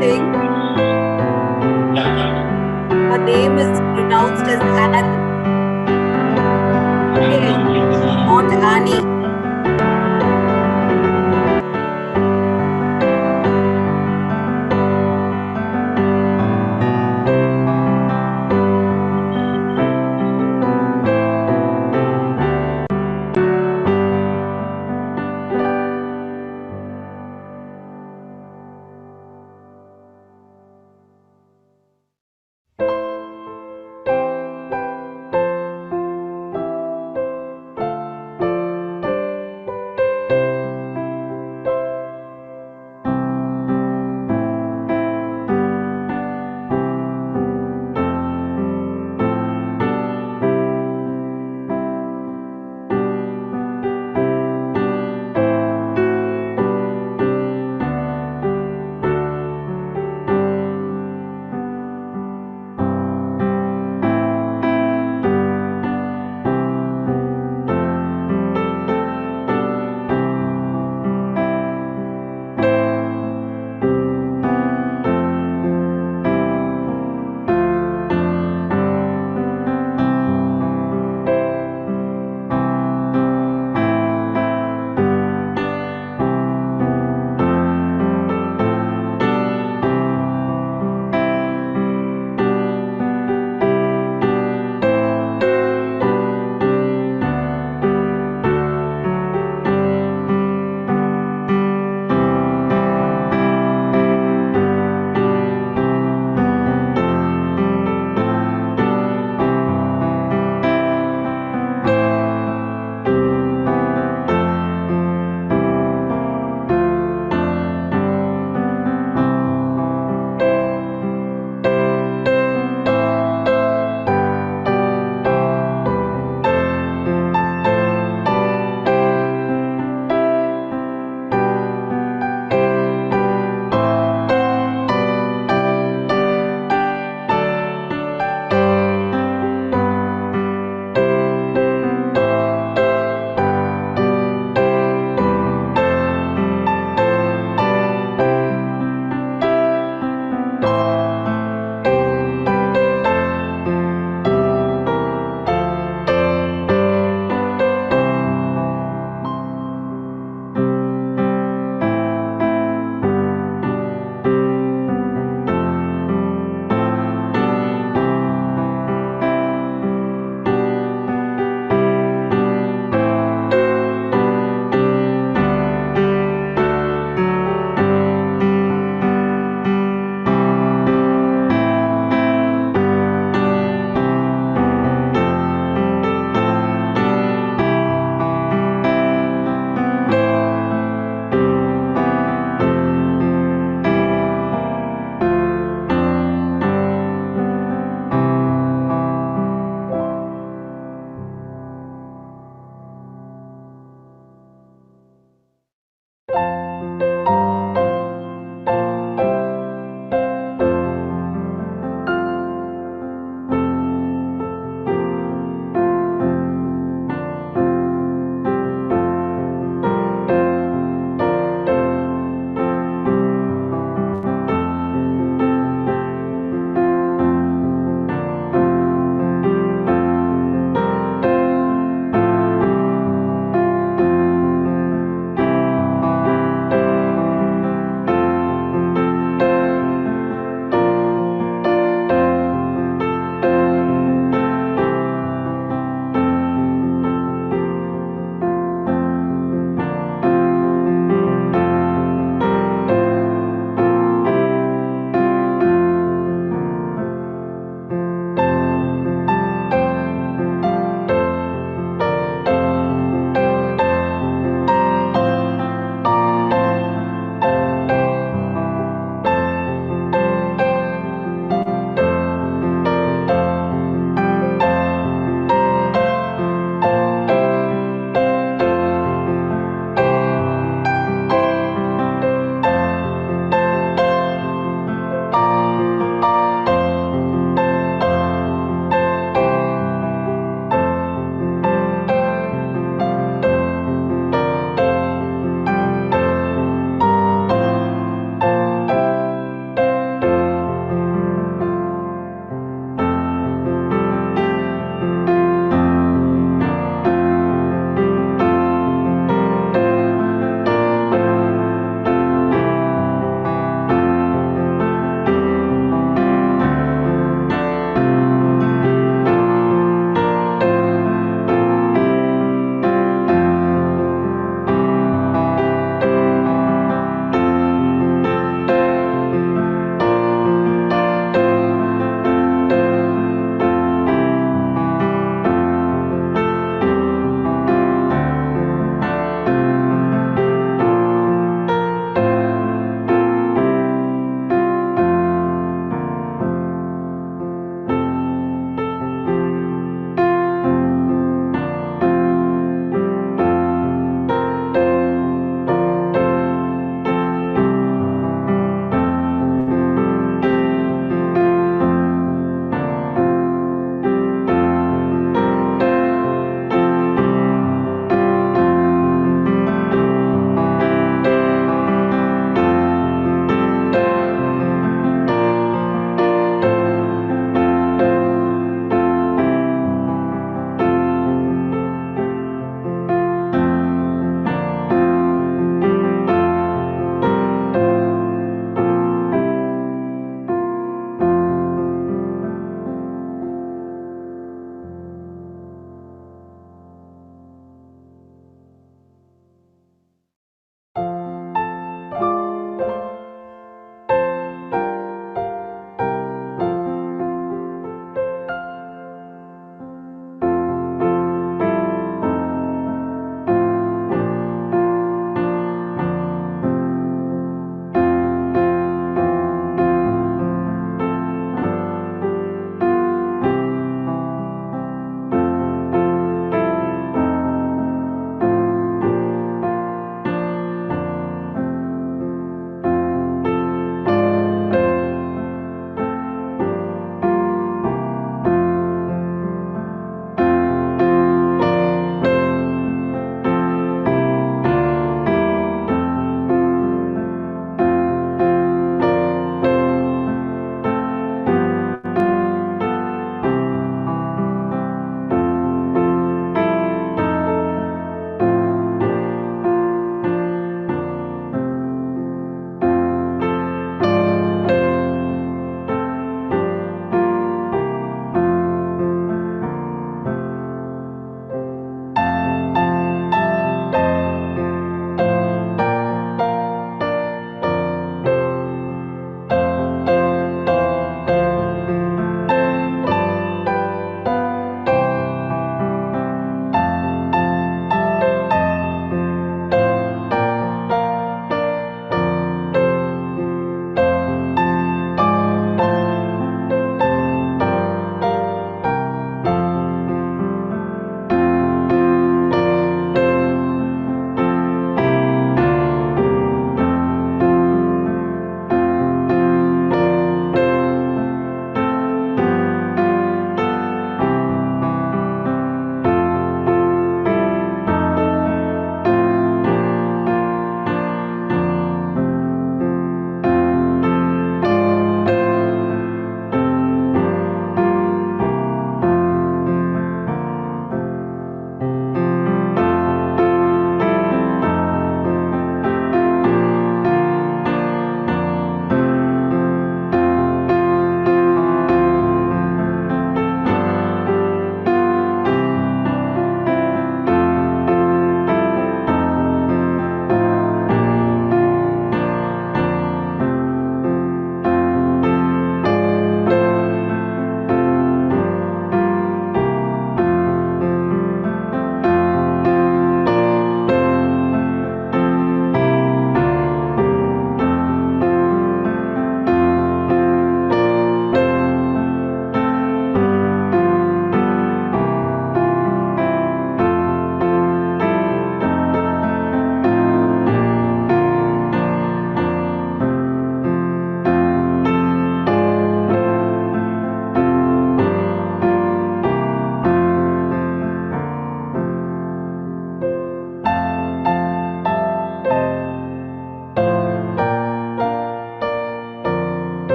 think her name is pronounced as Anne. Okay, not Annie.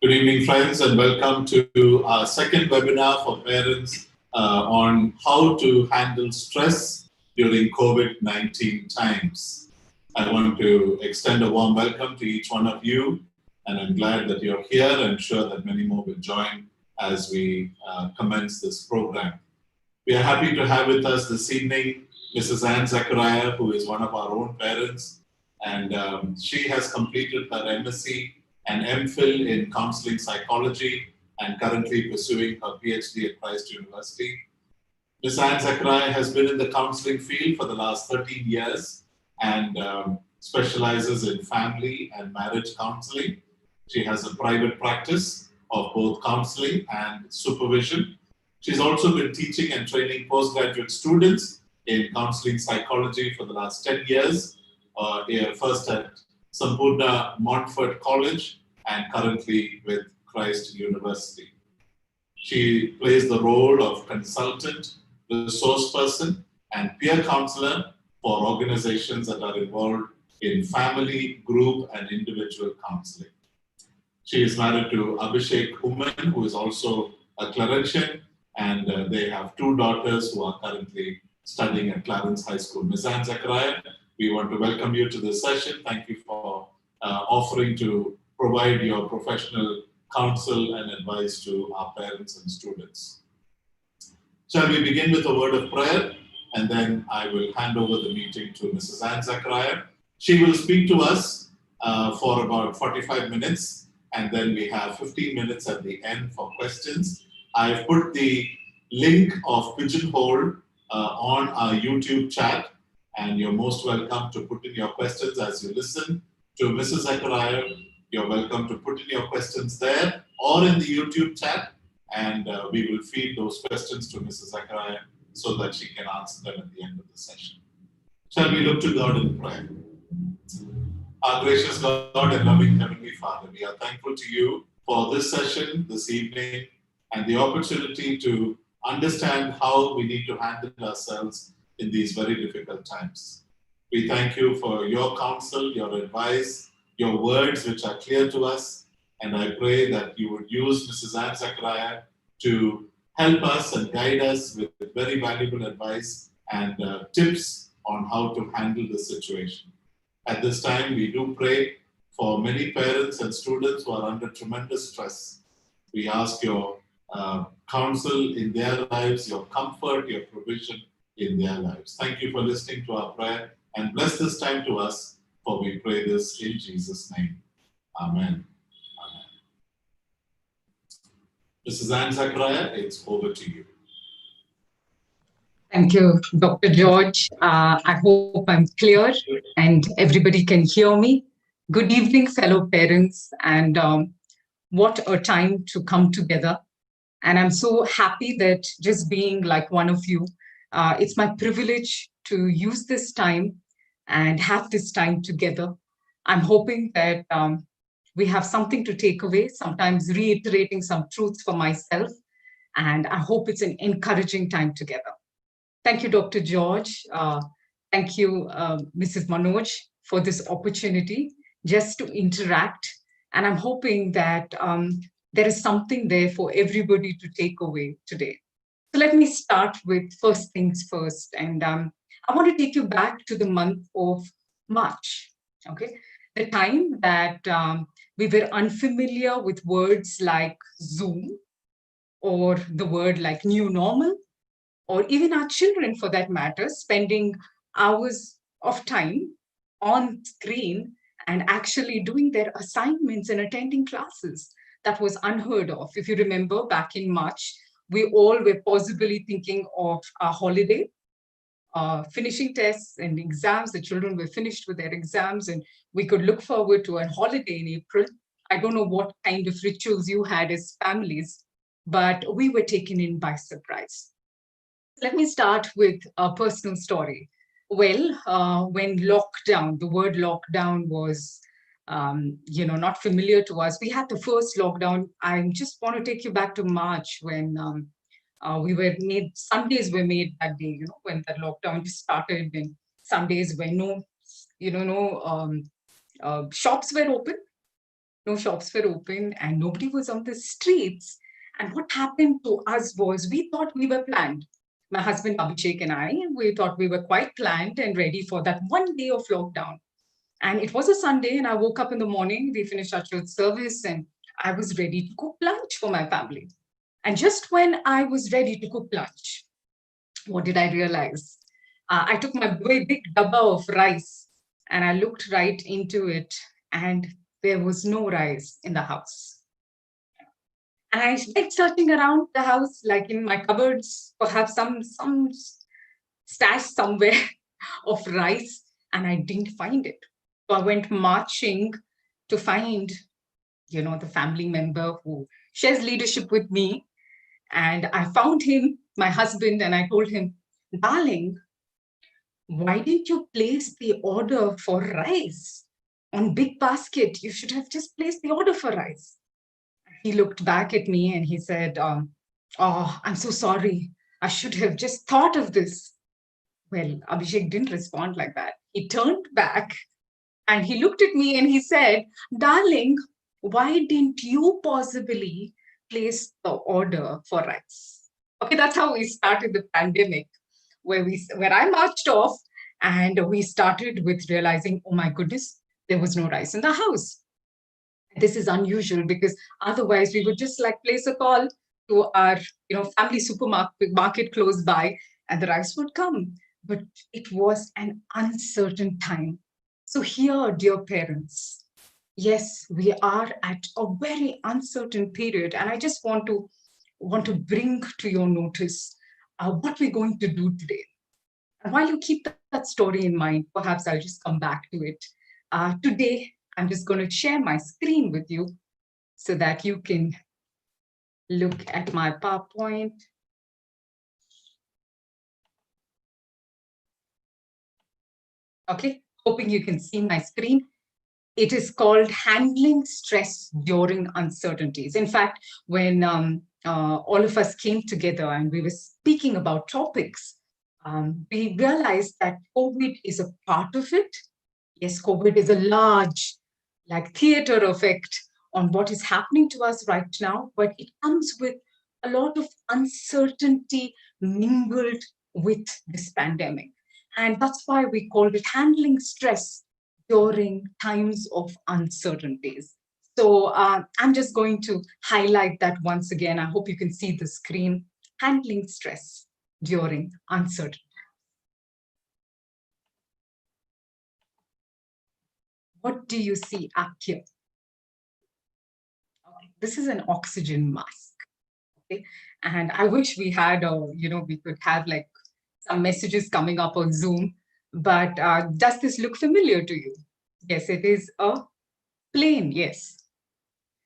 Good evening, friends, and welcome to our second webinar for parents on how to handle stress during COVID-19 times. I want to extend a warm welcome to each one of you, and I'm glad that you're here. I'm sure that many more will join as we commence this program. We are happy to have with us this evening Mrs. Zacheriah, who is one of our own parents, and she has completed her MSc and MPhil in counseling psychology and currently pursuing her PhD at Christ University. Ms. Zacheriah has been in the counseling field for the last 13 years and specializes in family and marriage counseling. She has a private practice of both counseling and supervision. She's also been teaching and training postgraduate students in counseling psychology for the last 10 years, first at Sampurna Montfort College and currently with Christ University. She plays the role of consultant, resource person, and peer counselor for organizations that are involved in family, group, and individual counseling. She is married to Abhishek Human, who is also a clerician, and they have two daughters who are currently studying at Clarence High School. Ms. Zacheriah, we want to welcome you to this session. Thank you for offering to provide your professional counsel and advice to our parents and students. Shall we begin with a word of prayer? And then I will hand over the meeting to Mrs. Zacheriah. She will speak to us for about 45 minutes, and then we have 15 minutes at the end for questions. I've put the link of Pigeonhole on our YouTube chat, and you're most welcome to put in your questions as you listen to Mrs. Zacheriah. You're welcome to put in your questions there or in the YouTube chat, and we will feed those questions to Mrs. Zacheriah so that she can answer them at the end of the session. Shall we look to God in prayer? Our gracious God and loving Heavenly Father, we are thankful to you for this session this evening and the opportunity to understand how we need to handle ourselves in these very difficult times. We thank you for your counsel, your advice, your words which are clear to us, and I pray that you would use Mrs. Zacheriah to help us and guide us with very valuable advice and tips on how to handle the situation. At this time, we do pray for many parents and students who are under tremendous stress. We ask your counsel in their lives, your comfort, your provision in their lives. Thank you for listening to our prayer and bless this time to us, for we pray this in Jesus' name. Amen. Amen. Mrs. Zacheriah, it's over to you. Thank you, Dr. George. I hope I'm clear and everybody can hear me. Good evening, fellow parents, and what a time to come together. And I'm so happy that just being like one of you, it's my privilege to use this time and have this time together. I'm hoping that we have something to take away, sometimes reiterating some truths for myself, and I hope it's an encouraging time together. Thank you, Dr. George. Thank you, Mrs. Manoj, for this opportunity just to interact. And I'm hoping that there is something there for everybody to take away today. So let me start with first things first. And I want to take you back to the month of March, okay? The time that we were unfamiliar with words like Zoom or the word like new normal, or even our children for that matter, spending hours of time on screen and actually doing their assignments and attending classes. That was unheard of. If you remember back in March, we all were possibly thinking of a holiday, finishing tests and exams. The children were finished with their exams and we could look forward to a holiday in April. I don't know what kind of rituals you had as families, but we were taken in by surprise. Let me start with a personal story. Well, when lockdown, the word lockdown was, not familiar to us. We had the first lockdown. I just want to take you back to March when we were made, Sundays were made that day, when the lockdown started, and Sundays when no shops were open. no shops were open, and nobody was on the streets. And what happened to us was we thought we were planned. My husband Abhishek and I, we thought we were quite planned and ready for that one day of lockdown. And it was a Sunday, and I woke up in the morning. We finished our church service, and I was ready to cook lunch for my family. And just when I was ready to cook lunch, what did I realize? I took my very big dabba of rice and I looked right into it, and there was no rice in the house. And I went searching around the house, like in my cupboards, perhaps some stash somewhere of rice, and I didn't find it. So I went marching to find, the family member who shares leadership with me. And I found him, my husband, and I told him, darling, why didn't you place the order for rice on big basket? You should have just placed the order for rice. He looked back at me and he said, oh, I'm so sorry. I should have just thought of this. Well, Abhishek didn't respond like that. He turned back and he looked at me and he said, darling, why didn't you possibly place the order for rice? Okay, that's how we started the pandemic, where I marched off and we started with realizing, oh my goodness, there was no rice in the house. This is unusual because otherwise we would just like place a call to our family supermarket close by and the rice would come. But it was an uncertain time. So here, dear parents, yes, we are at a very uncertain period, and I just want to bring to your notice what we're going to do today. And while you keep that story in mind, perhaps I'll just come back to it. Today, I'm just going to share my screen with you so that you can look at my PowerPoint. Okay, hoping you can see my screen. It is called Handling Stress During Uncertainties. In fact, when all of us came together and we were speaking about topics, we realized that COVID is a part of it. Yes, COVID is a large, like theater effect on what is happening to us right now, but it comes with a lot of uncertainty mingled with this pandemic. And that's why we called it Handling Stress During Times of Uncertainties. So I'm just going to highlight that once again. I hope you can see the screen. Handling stress during uncertainty. What do you see up here? Okay, this is an oxygen mask. Okay, and I wish we had, we could have like some messages coming up on Zoom. But does this look familiar to you? Yes, it is a plane. Yes,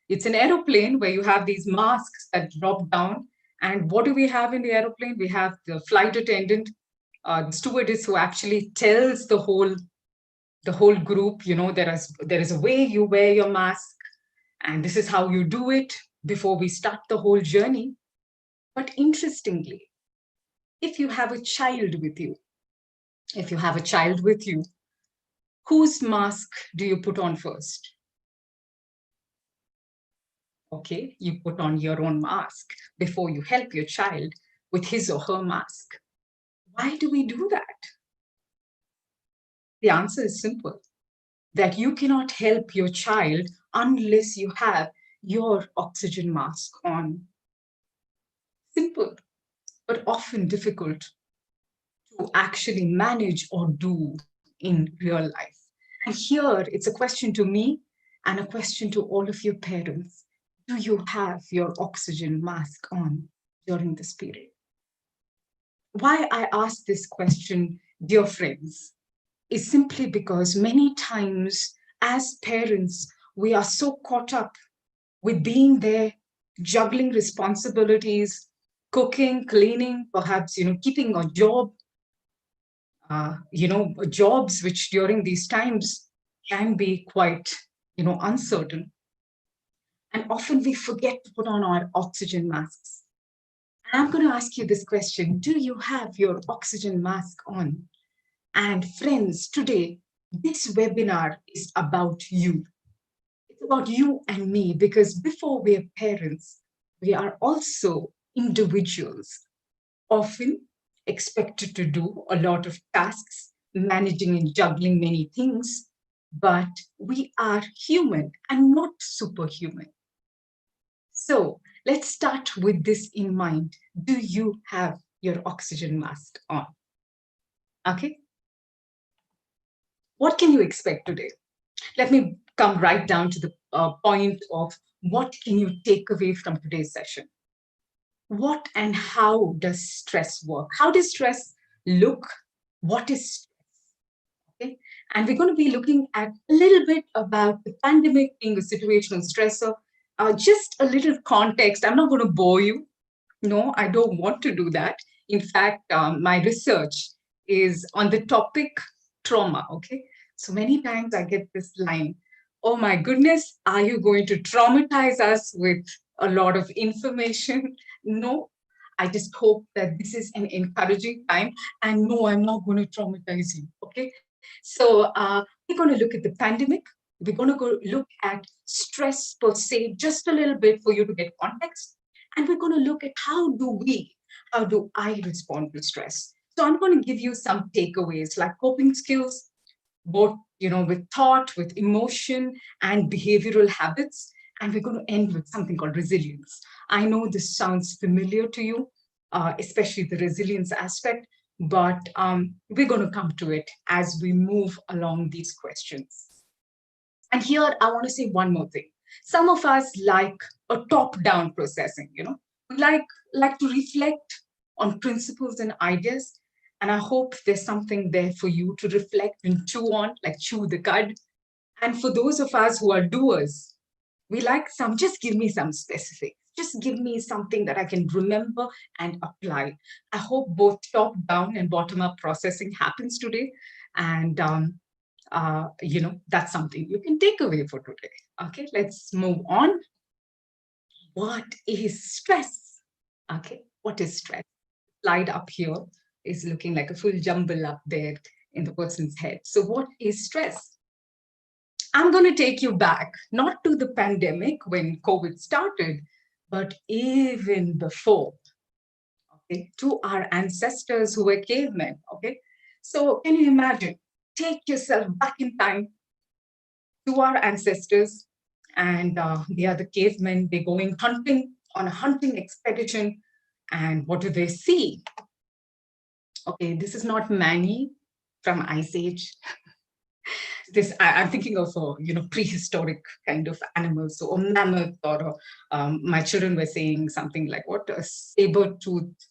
it's an aeroplane where you have these masks that drop down. And what do we have in the aeroplane? We have the flight attendant, the stewardess who actually tells the whole group, there is a way you wear your mask, and this is how you do it before we start the whole journey. But interestingly, if you have a child with you, whose mask do you put on first? Okay, you put on your own mask before you help your child with his or her mask. Why do we do that? The answer is simple, that you cannot help your child unless you have your oxygen mask on. Simple, but often difficult to actually manage or do in real life. And here, it's a question to me and a question to all of your parents. Do you have your oxygen mask on during this period? Why I ask this question, dear friends, is simply because many times as parents, we are so caught up with being there, juggling responsibilities, cooking, cleaning, perhaps, keeping a job, jobs which during these times can be quite, uncertain. And often we forget to put on our oxygen masks. And I'm going to ask you this question. Do you have your oxygen mask on? And friends, today, this webinar is about you. It's about you and me, because before we are parents, we are also individuals, often expected to do a lot of tasks, managing and juggling many things, but we are human and not superhuman. So let's start with this in mind. Do you have your oxygen mask on? Okay. What can you expect today? Let me come right down to the point of what can you take away from today's session? What and how does stress work? How does stress look? What is stress? Okay. And we're going to be looking at a little bit about the pandemic being a situational stressor. Just a little context. I'm not going to bore you. No, I don't want to do that. In fact, my research is on the topic trauma. Okay. So many times I get this line, oh my goodness, are you going to traumatize us with a lot of information? No, I just hope that this is an encouraging time. And no, I'm not going to traumatize you. Okay. So we're going to look at the pandemic. We're going to go look at stress per se, just a little bit for you to get context. And we're going to look at how do I respond to stress? So I'm going to give you some takeaways like coping skills, both, with thought, with emotion and behavioral habits. And we're going to end with something called resilience. I know this sounds familiar to you, especially the resilience aspect, but we're going to come to it as we move along these questions. And here I want to say one more thing. Some of us like a top-down processing, we like to reflect on principles and ideas. And I hope there's something there for you to reflect and chew on, like chew the cud. And for those of us who are doers, we like just give me some specifics. Just give me something that I can remember and apply. I hope both top-down and bottom-up processing happens today. And that's something you can take away for today. Okay, let's move on. What is stress? Okay, what is stress? Slide up here is looking like a full jumble up there in the person's head. So what is stress? I'm going to take you back, not to the pandemic when COVID started, but even before, okay, to our ancestors who were cavemen, okay? So can you imagine? Take yourself back in time to our ancestors, and they are the cavemen. They're going hunting on a hunting expedition, and what do they see? Okay, this is not Manny from Ice Age. I'm thinking of prehistoric kind of animals, so a mammoth, or my children were saying something like what, a saber-toothed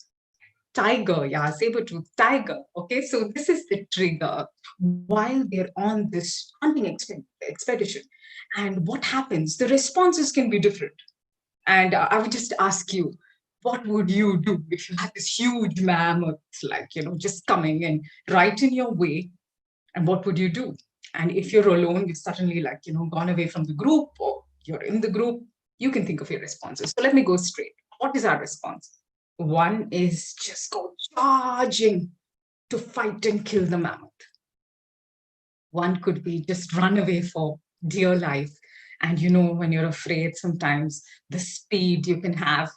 tiger. Yeah, saber-toothed tiger. Okay, so this is the trigger while they're on this hunting expedition. And what happens? The responses can be different. And I would just ask you, what would you do if you had this huge mammoth, just coming and right in your way? And what would you do? And if you're alone, you've suddenly gone away from the group, or you're in the group, you can think of your responses. So let me go straight. What is our response? One is just go charging to fight and kill the mammoth. One could be just run away for dear life. And when you're afraid, sometimes the speed you can have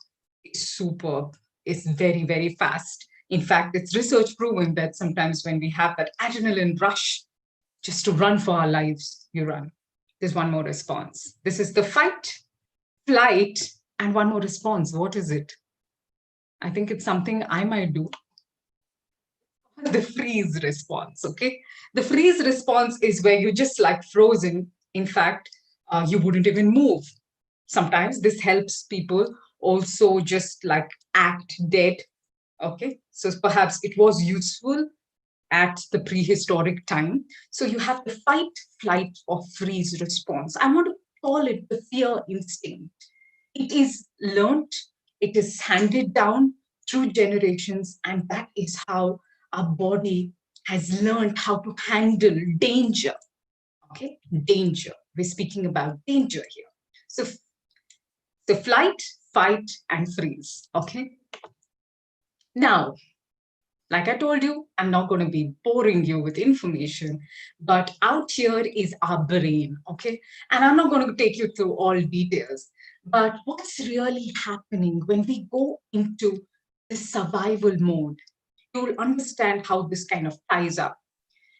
is superb. It's very, very fast. In fact, it's research proven that sometimes when we have that adrenaline rush, just to run for our lives, you run. There's one more response. This is the fight, flight, and one more response. What is it? I think it's something I might do. The freeze response, okay? The freeze response is where you're just frozen. In fact, you wouldn't even move. Sometimes this helps people also just act dead, okay? So perhaps it was useful at the prehistoric time. So you have the fight, flight, or freeze response. I want to call it the fear instinct. It is learned, it is handed down through generations, and that is how our body has learned how to handle danger. Okay, danger. We're speaking about danger here. So the flight, fight, and freeze. Okay. Now Like I told you, I'm not going to be boring you with information, but out here is our brain, okay? And I'm not going to take you through all details, but what's really happening when we go into the survival mode, you'll understand how this kind of ties up.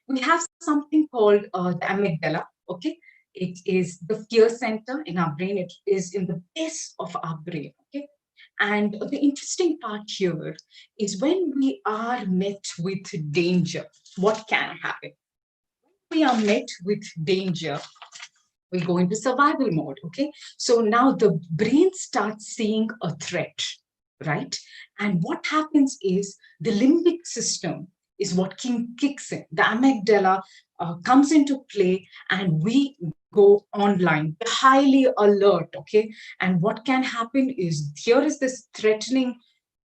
We have something called the amygdala, okay? It is the fear center in our brain. It is in the base of our brain, okay? And the interesting part here is when we are met with danger, what can happen? We are met with danger, we go into survival mode, okay? So now the brain starts seeing a threat, right? And what happens is the limbic system is what kicks in. The amygdala comes into play and we go online, highly alert, okay? And what can happen is here is this threatening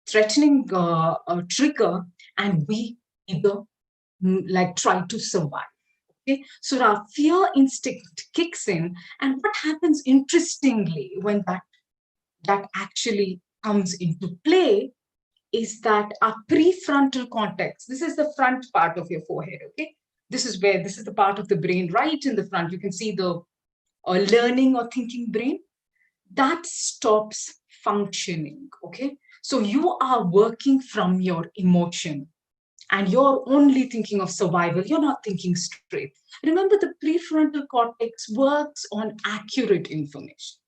trigger, and we either like try to survive. Okay, so our fear instinct kicks in, and what happens interestingly when that actually comes into play is that our prefrontal cortex, this is the front part of your forehead, okay? This is the part of the brain right in the front. You can see the learning or thinking brain. That stops functioning, okay? So you are working from your emotion and you're only thinking of survival. You're not thinking straight. Remember, the prefrontal cortex works on accurate information,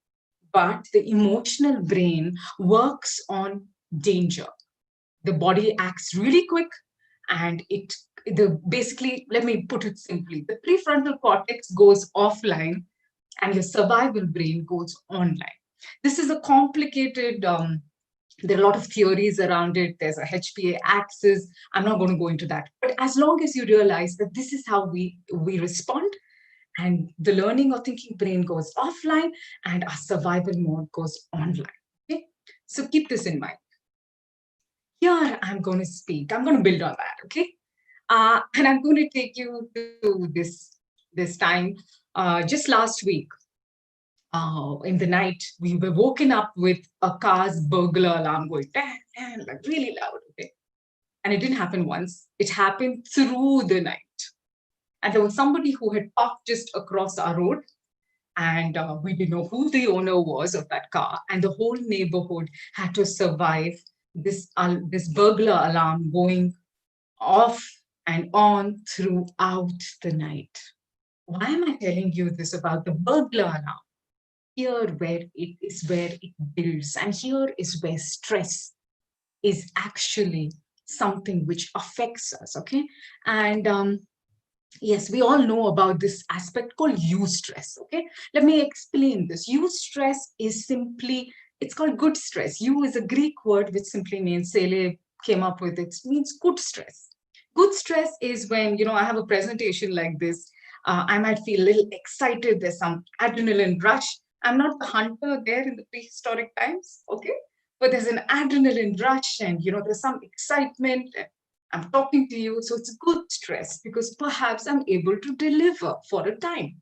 but the emotional brain works on danger. The body acts really quick, and basically, let me put it simply, the prefrontal cortex goes offline and your survival brain goes online. This is a complicated, there are a lot of theories around it. There's a HPA axis. I'm not going to go into that. But as long as you realize that this is how we respond, and the learning or thinking brain goes offline and our survival mode goes online. Okay? So keep this in mind. Here I'm going to speak. I'm going to build on that. Okay? And I'm going to take you to this time. Just last week, in the night, we were woken up with a car's burglar alarm going, like really loud. Okay? And it didn't happen once. It happened through the night. And there was somebody who had parked just across our road. And we didn't know who the owner was of that car. And the whole neighborhood had to survive this burglar alarm going off and on throughout the night. Why am I telling you this about the burglar alarm? Here where it builds, and here is where stress is actually something which affects us, okay? And yes, we all know about this aspect called eustress, okay? Let me explain this. Eustress is simply, it's called good stress. Eu is a Greek word which simply means, Sele came up with it, means good stress. Good stress is when, I have a presentation like this, I might feel a little excited, there's some adrenaline rush. I'm not the hunter there in the prehistoric times, okay? But there's an adrenaline rush and, there's some excitement. I'm talking to you, so it's good stress because perhaps I'm able to deliver for a time.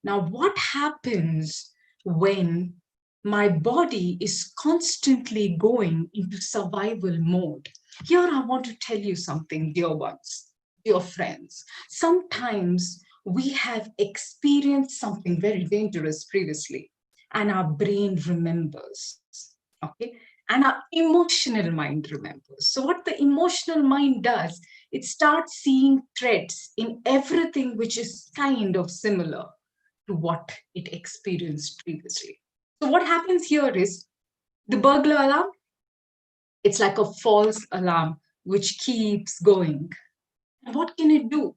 Now, what happens when my body is constantly going into survival mode? Here, I want to tell you something, dear ones, dear friends. Sometimes we have experienced something very dangerous previously, and our brain remembers, okay? And our emotional mind remembers. So what the emotional mind does, it starts seeing threats in everything which is kind of similar to what it experienced previously. So what happens here is the burglar alarm, it's like a false alarm which keeps going. And what can it do?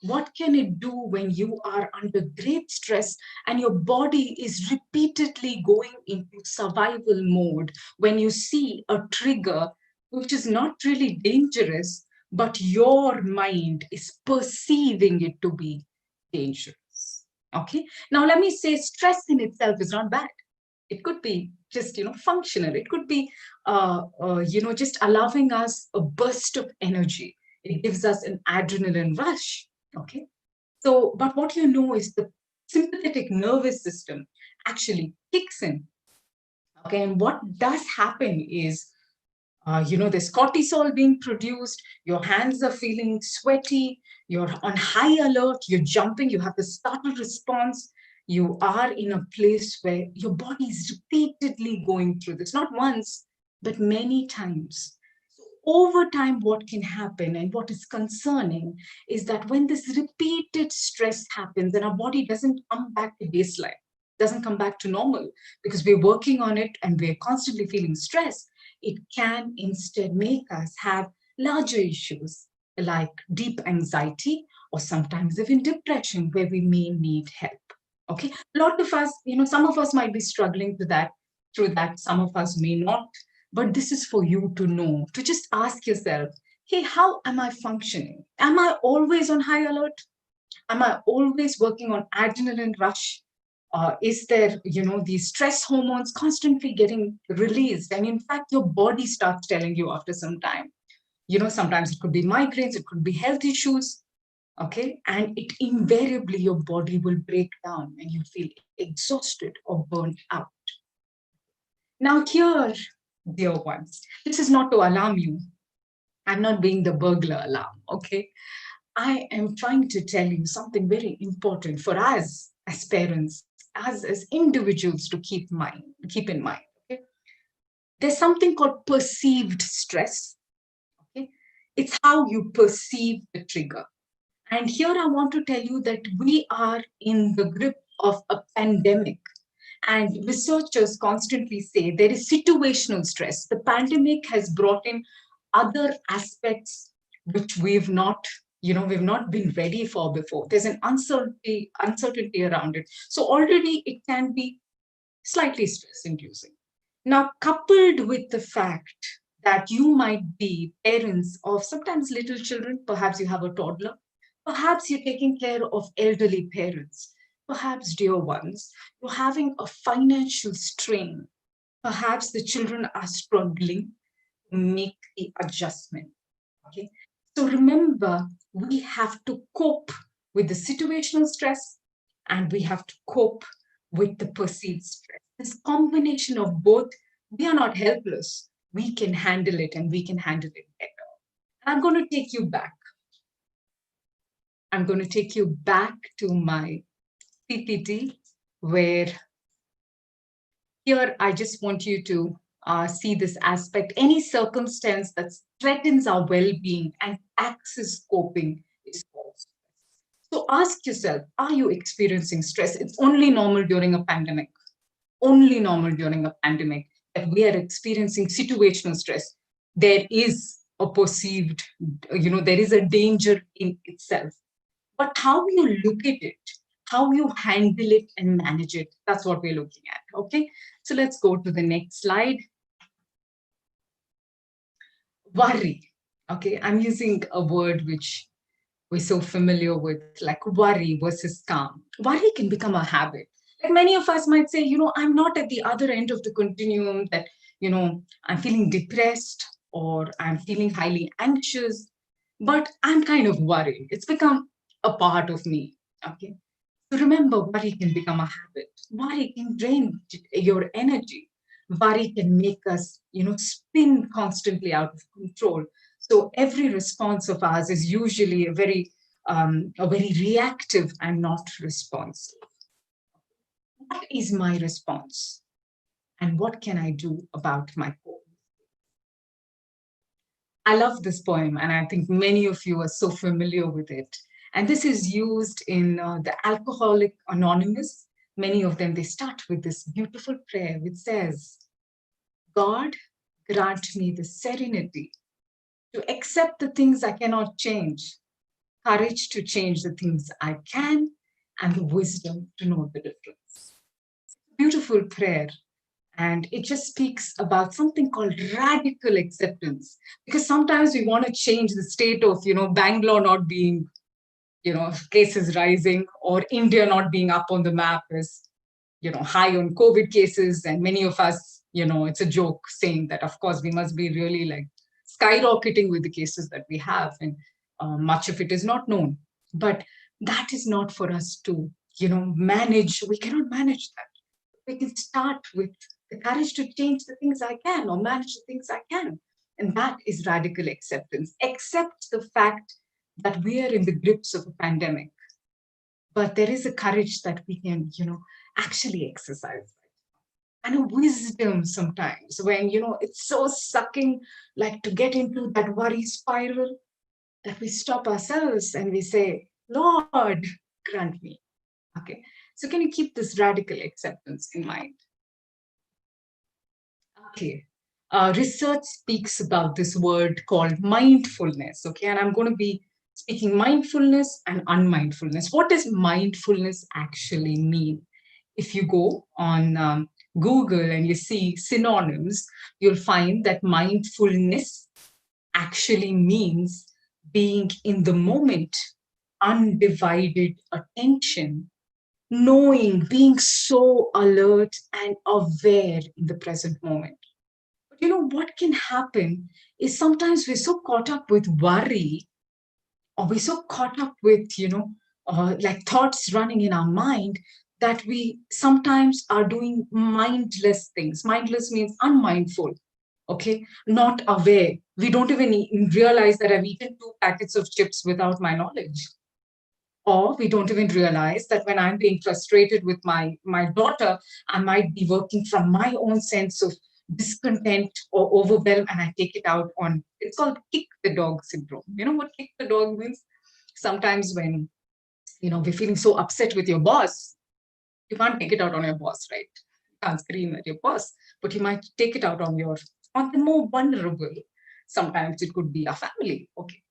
What can it do when you are under great stress and your body is repeatedly going into survival mode when you see a trigger which is not really dangerous, but your mind is perceiving it to be dangerous? Okay. Now, let me say stress in itself is not bad. It could be just, functional. It could be, just allowing us a burst of energy. It gives us an adrenaline rush. Okay. So, but what you know is the sympathetic nervous system actually kicks in. Okay. And what does happen is There's cortisol being produced, your hands are feeling sweaty, you're on high alert, you're jumping, you have the startle response. You are in a place where your body is repeatedly going through this, not once, but many times. Over time, what can happen and what is concerning is that when this repeated stress happens and our body doesn't come back to baseline, doesn't come back to normal because we're working on it and we're constantly feeling stress, it can instead make us have larger issues like deep anxiety or sometimes even depression where we may need help. Okay, a lot of us, some of us might be struggling through that, some of us may not. But this is for you to know, to just ask yourself, hey, how am I functioning? Am I always on high alert? Am I always working on adrenaline rush? Is there, these stress hormones constantly getting released? And in fact, your body starts telling you after some time. Sometimes it could be migraines, it could be health issues. Okay. And it invariably, your body will break down and you feel exhausted or burnt out. Now here, dear ones, this is not to alarm you. I'm not being the burglar alarm, okay? I am trying to tell you something very important for us as parents, as individuals to keep in mind, okay? There's something called perceived stress, okay? It's how you perceive the trigger. And here I want to tell you that we are in the grip of a pandemic. And researchers constantly say there is situational stress. The pandemic has brought in other aspects which we've not been ready for before. There's an uncertainty around it. So already it can be slightly stress-inducing. Now, coupled with the fact that you might be parents of sometimes little children, perhaps you have a toddler, perhaps you're taking care of elderly parents, perhaps, dear ones, you're having a financial strain. Perhaps the children are struggling to make the adjustment. Okay. So remember, we have to cope with the situational stress and we have to cope with the perceived stress. This combination of both, we are not helpless. We can handle it and we can handle it better. I'm going to take you back. I'm going to take you back to my PPT, where here I just want you to see this aspect. Any circumstance that threatens our well-being and taxes coping is called stress. So ask yourself, are you experiencing stress? It's only normal during a pandemic. Only normal during a pandemic that we are experiencing situational stress. There is a perceived, there is a danger in itself. But how you look at it, how you handle it and manage it, that's what we're looking at, okay? So let's go to the next slide. Worry, okay? I'm using a word which we're so familiar with, like worry versus calm. Worry can become a habit. Like many of us might say, I'm not at the other end of the continuum that, I'm feeling depressed or I'm feeling highly anxious, but I'm kind of worried. It's become a part of me, okay? So remember, worry can become a habit. Worry can drain your energy. Worry can make us, spin constantly out of control. So every response of ours is usually a very reactive and not responsive. What is my response? And what can I do about my goal? I love this poem, and I think many of you are so familiar with it. And this is used in the Alcoholic Anonymous. Many of them, they start with this beautiful prayer which says, God, grant me the serenity to accept the things I cannot change, courage to change the things I can, and the wisdom to know the difference. Beautiful prayer. And it just speaks about something called radical acceptance. Because sometimes we want to change the state of, Bangalore not being, cases rising, or India not being up on the map as, high on COVID cases. And many of us, it's a joke saying that, of course, we must be really like skyrocketing with the cases that we have. And much of it is not known. But that is not for us to, manage. We cannot manage that. We can start with the courage to change the things I can or manage the things I can. And that is radical acceptance. Accept the fact that we are in the grips of a pandemic, but there is a courage that we can, actually exercise. And a wisdom sometimes when, it's so sucking, like to get into that worry spiral, that we stop ourselves and we say, Lord, grant me. Okay. So can you keep this radical acceptance in mind? Okay. Research speaks about this word called mindfulness. Okay. And I'm going to be speaking mindfulness and unmindfulness. What does mindfulness actually mean? If you go on Google and you see synonyms, you'll find that mindfulness actually means being in the moment, undivided attention, knowing, being so alert and aware in the present moment. But what can happen is sometimes we're so caught up with worry, or we're so caught up with, like thoughts running in our mind, that we sometimes are doing mindless things. Mindless means unmindful, okay? Not aware. We don't even realize that I've eaten 2 packets of chips without my knowledge. Or we don't even realize that when I'm being frustrated with my daughter, I might be working from my own sense of discontent or overwhelm, and I take it out on, it's called kick the dog syndrome. You know what kick the dog means? Sometimes when, we're feeling so upset with your boss, you can't take it out on your boss, right? You can't scream at your boss, but you might take it out on the more vulnerable. Sometimes it could be our family, okay?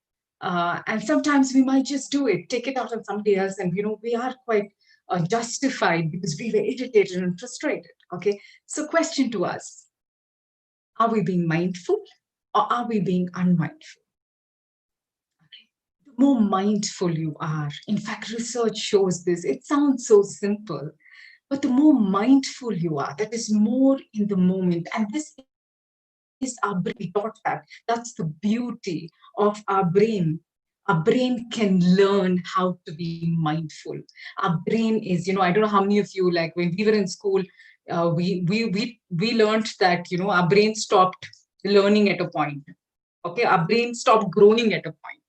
And sometimes we might just do it, take it out on somebody else, and we are quite justified because we were irritated and frustrated. Okay, so question to us: are we being mindful or are we being unmindful? Okay. The more mindful you are, in fact, research shows this. It sounds so simple, but the more mindful you are, that is more in the moment, and this is our brain taught that. That's the beauty of our brain. Our brain can learn how to be mindful. Our brain is, I don't know how many of you, like when we were in school, we learned that, our brain stopped learning at a point. Okay, our brain stopped growing at a point.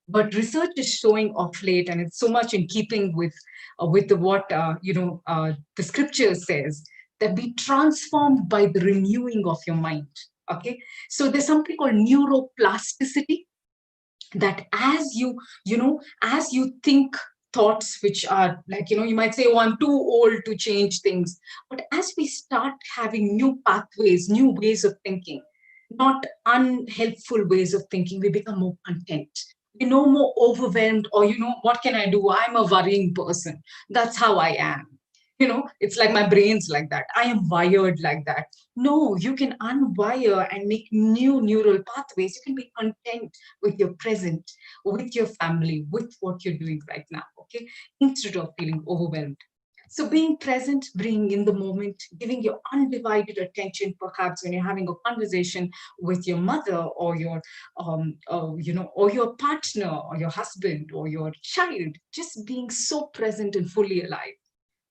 But research is showing of late, and it's so much in keeping with what the scripture says, that be transformed by the renewing of your mind. Okay, so there's something called neuroplasticity, that as you think thoughts which are like, you might say, oh, I'm too old to change things, but as we start having new pathways, new ways of thinking, not unhelpful ways of thinking, we become more content. We're no more overwhelmed, or what can I do? I'm a worrying person. That's how I am. It's like my brain's like that. I am wired like that. No, you can unwire and make new neural pathways. You can be content with your present, with your family, with what you're doing right now, okay? Instead of feeling overwhelmed. So being present, being in the moment, giving your undivided attention, perhaps when you're having a conversation with your mother or your, or your partner or your husband or your child, just being so present and fully alive.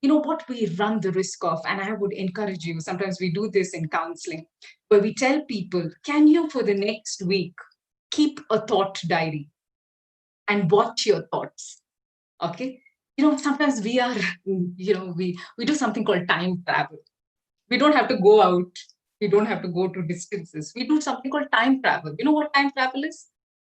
What we run the risk of, and I would encourage you, sometimes we do this in counseling, where we tell people, can you for the next week keep a thought diary and watch your thoughts? Okay. Sometimes we are, we do something called time travel. We don't have to go out. We don't have to go to distances. We do something called time travel. You know what time travel is?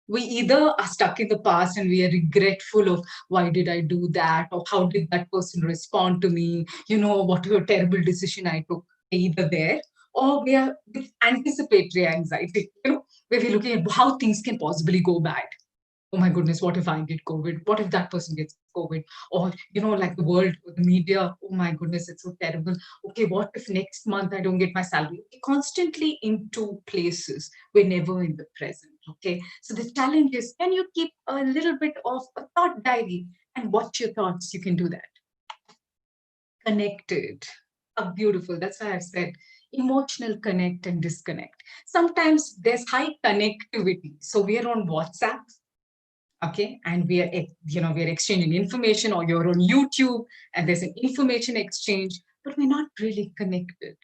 We either are stuck in the past and we are regretful of why did I do that, or how did that person respond to me, what a terrible decision I took, either there, or we are with anticipatory anxiety, where we're looking at how things can possibly go bad. Oh my goodness, what if I get COVID? What if that person gets COVID? Or, like the world, the media, oh my goodness, it's so terrible. Okay, what if next month I don't get my salary? We're constantly in two places. We're never in the present, okay? So the challenge is, can you keep a little bit of a thought diary and watch your thoughts? You can do that. Connected. Oh, beautiful. That's why I've said emotional connect and disconnect. Sometimes there's high connectivity. So we are on WhatsApp. Okay, and we are exchanging information, or you're on YouTube and there's an information exchange, but we're not really connected.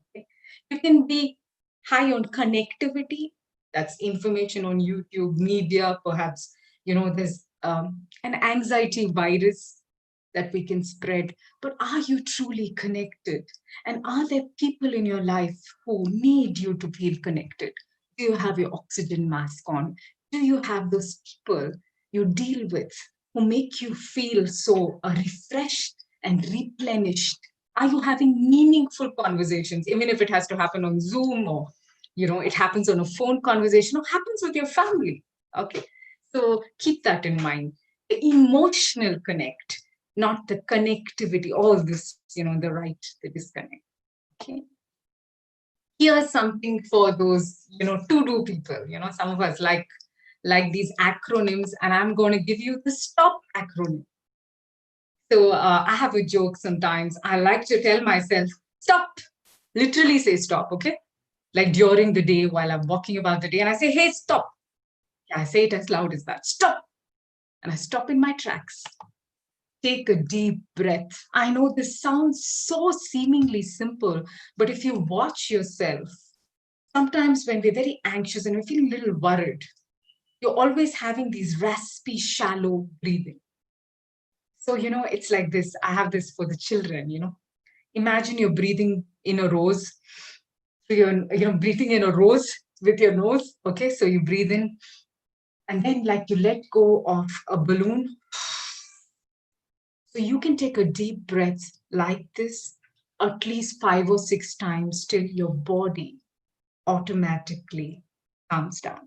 Okay? You can be high on connectivity That's information on YouTube, media, perhaps, there's an anxiety virus that we can spread. But are you truly connected? And are there people in your life who need you to feel connected? Do you have your oxygen mask on? Do you have those people you deal with who make you feel so refreshed and replenished? Are you having meaningful conversations, even if it has to happen on Zoom, or it happens on a phone conversation, or happens with your family? Okay, so keep that in mind. The emotional connect, not the connectivity, all this, the right, the disconnect. Okay. Here's something for those, to-do people. Some of us like these acronyms, and I'm going to give you the STOP acronym. So I have a joke sometimes. I like to tell myself, stop, literally say stop, okay? Like during the day while I'm walking about the day, and I say, hey, stop. Yeah, I say it as loud as that, stop. And I stop in my tracks. Take a deep breath. I know this sounds so seemingly simple, but if you watch yourself, sometimes when we're very anxious and we feel a little worried, you're always having these raspy, shallow breathing. So, it's like this. I have this for the children, Imagine you're breathing in a rose. So you're, breathing in a rose with your nose. Okay, so you breathe in, and then like you let go of a balloon. So you can take a deep breath like this at least 5 or 6 times till your body automatically calms down.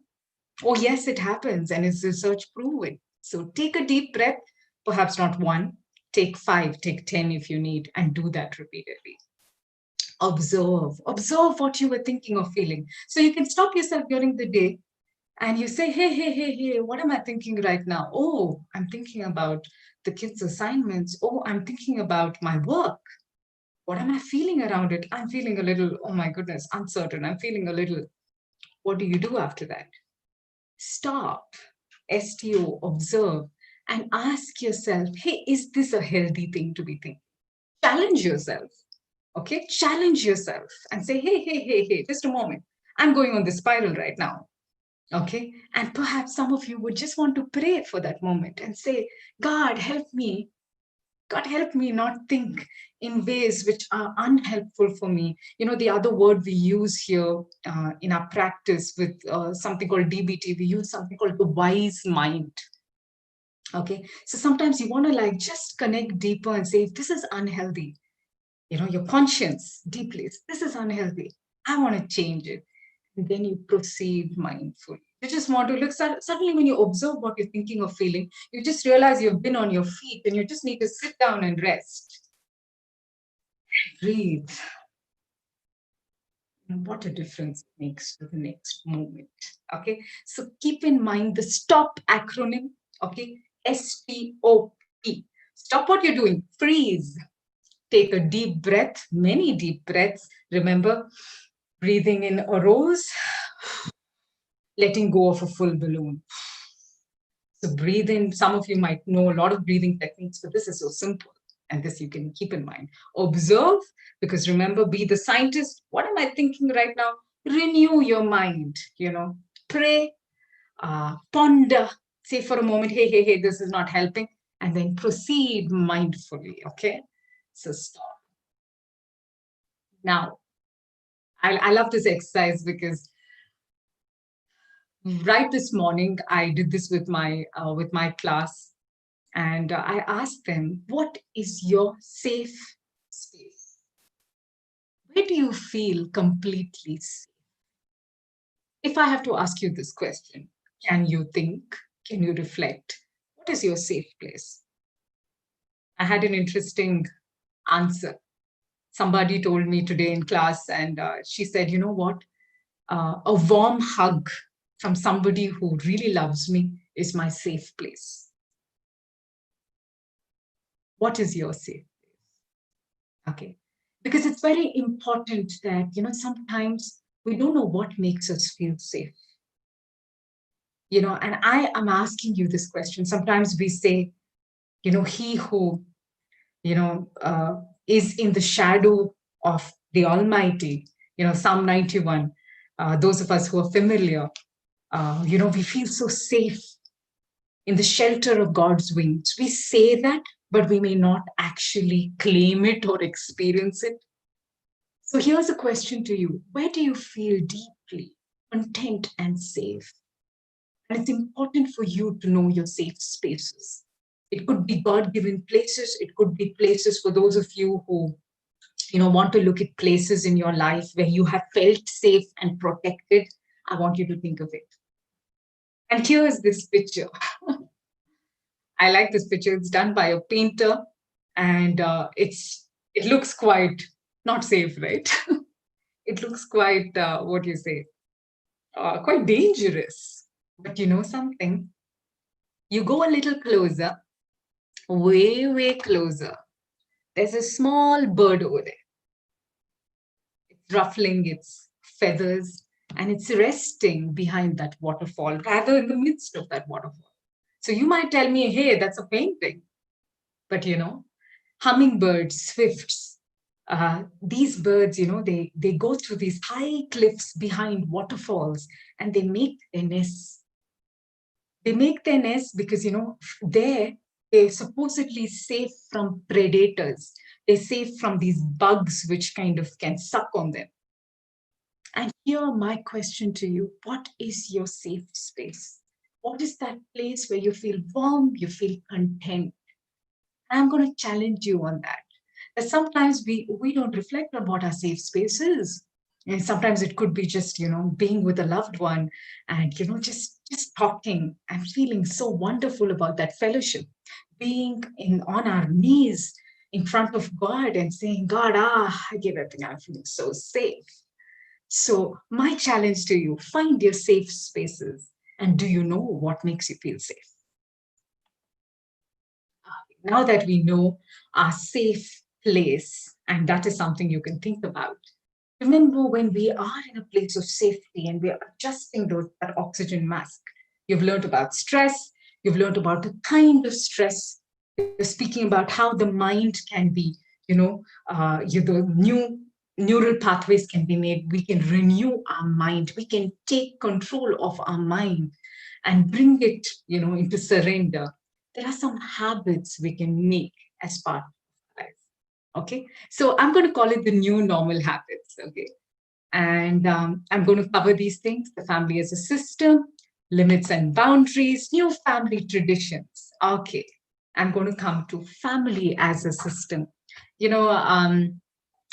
Oh, yes, it happens, and it's research proven. So take a deep breath, perhaps not 1, take 5, take 10 if you need, and do that repeatedly. Observe what you were thinking or feeling. So you can stop yourself during the day and you say, hey, what am I thinking right now? Oh, I'm thinking about the kids' assignments. Oh, I'm thinking about my work. What am I feeling around it? I'm feeling a little, oh my goodness, uncertain. I'm feeling a little. What do you do after that? Stop, STO, observe, and ask yourself, hey, is this a healthy thing to be thinking? Challenge yourself. Okay, challenge yourself and say, hey, just a moment. I'm going on this spiral right now. Okay, and perhaps some of you would just want to pray for that moment and say, God, help me. God, help me not think in ways which are unhelpful for me. The other word we use here in our practice with something called DBT, we use something called the wise mind. Okay, so sometimes you want to just connect deeper and say, if this is unhealthy, your conscience deeply, this is unhealthy, I want to change it. And then you proceed mindfully. You just want to look, suddenly when you observe what you're thinking or feeling, you just realize you've been on your feet and you just need to sit down and rest. Breathe. And what a difference it makes to the next moment. Okay, so keep in mind the STOP acronym. Okay, STOP. Stop what you're doing, freeze. Take a deep breath, many deep breaths. Remember, breathing in a rose, letting go of a full balloon. So breathe in. Some of you might know a lot of breathing techniques, but this is so simple. And this you can keep in mind. Observe, because remember, be the scientist. What am I thinking right now? Renew your mind, Pray, ponder, say for a moment, hey, this is not helping. And then proceed mindfully, okay? So stop. Now, I love this exercise because right this morning, I did this with my class. And I asked them, what is your safe space? Where do you feel completely safe? If I have to ask you this question, can you think? Can you reflect? What is your safe place? I had an interesting answer. Somebody told me today in class, and she said, you know what? A warm hug from somebody who really loves me is my safe place. What is your safe place? Okay. Because it's very important that, sometimes we don't know what makes us feel safe. And I am asking you this question. Sometimes we say, he who, is in the shadow of the Almighty, Psalm 91, those of us who are familiar, We feel so safe in the shelter of God's wings. We say that, but we may not actually claim it or experience it. So here's a question to you. Where do you feel deeply content and safe? And it's important for you to know your safe spaces. It could be God-given places. It could be places for those of you who want to look at places in your life where you have felt safe and protected. I want you to think of it. And here's this picture. I like this picture. It's done by a painter, and it looks quite not safe, right? It looks quite quite dangerous. But you know something? You go a little closer, way closer. There's a small bird over there. It's ruffling its feathers, and it's resting behind that waterfall, rather in the midst of that waterfall. So you might tell me, hey, that's a painting. But hummingbirds, swifts, these birds, they go through these high cliffs behind waterfalls, and they make their nests. They make their nests because, they're supposedly safe from predators. They're safe from these bugs which kind of can suck on them. And here, my question to you, what is your safe space? What is that place where you feel warm, you feel content? I'm going to challenge you on that. That sometimes we don't reflect on what our safe space is. And sometimes it could be just, being with a loved one and, just talking and feeling so wonderful about that fellowship. Being on our knees in front of God and saying, God, I give everything. I'm feeling so safe. So my challenge to you, find your safe spaces. And do you know what makes you feel safe? Now that we know our safe place, and that is something you can think about. Remember, when we are in a place of safety and we are adjusting that oxygen mask, you've learned about stress, you've learned about the kind of stress, you're speaking about how the mind can be, the new neural pathways can be made. We can renew our mind. We can take control of our mind and bring it, into surrender. There are some habits we can make as part of life. Okay, so I'm going to call it the new normal habits. Okay, and I'm going to cover these things: the family as a system, limits and boundaries, new family traditions. Okay, I'm going to come to family as a system.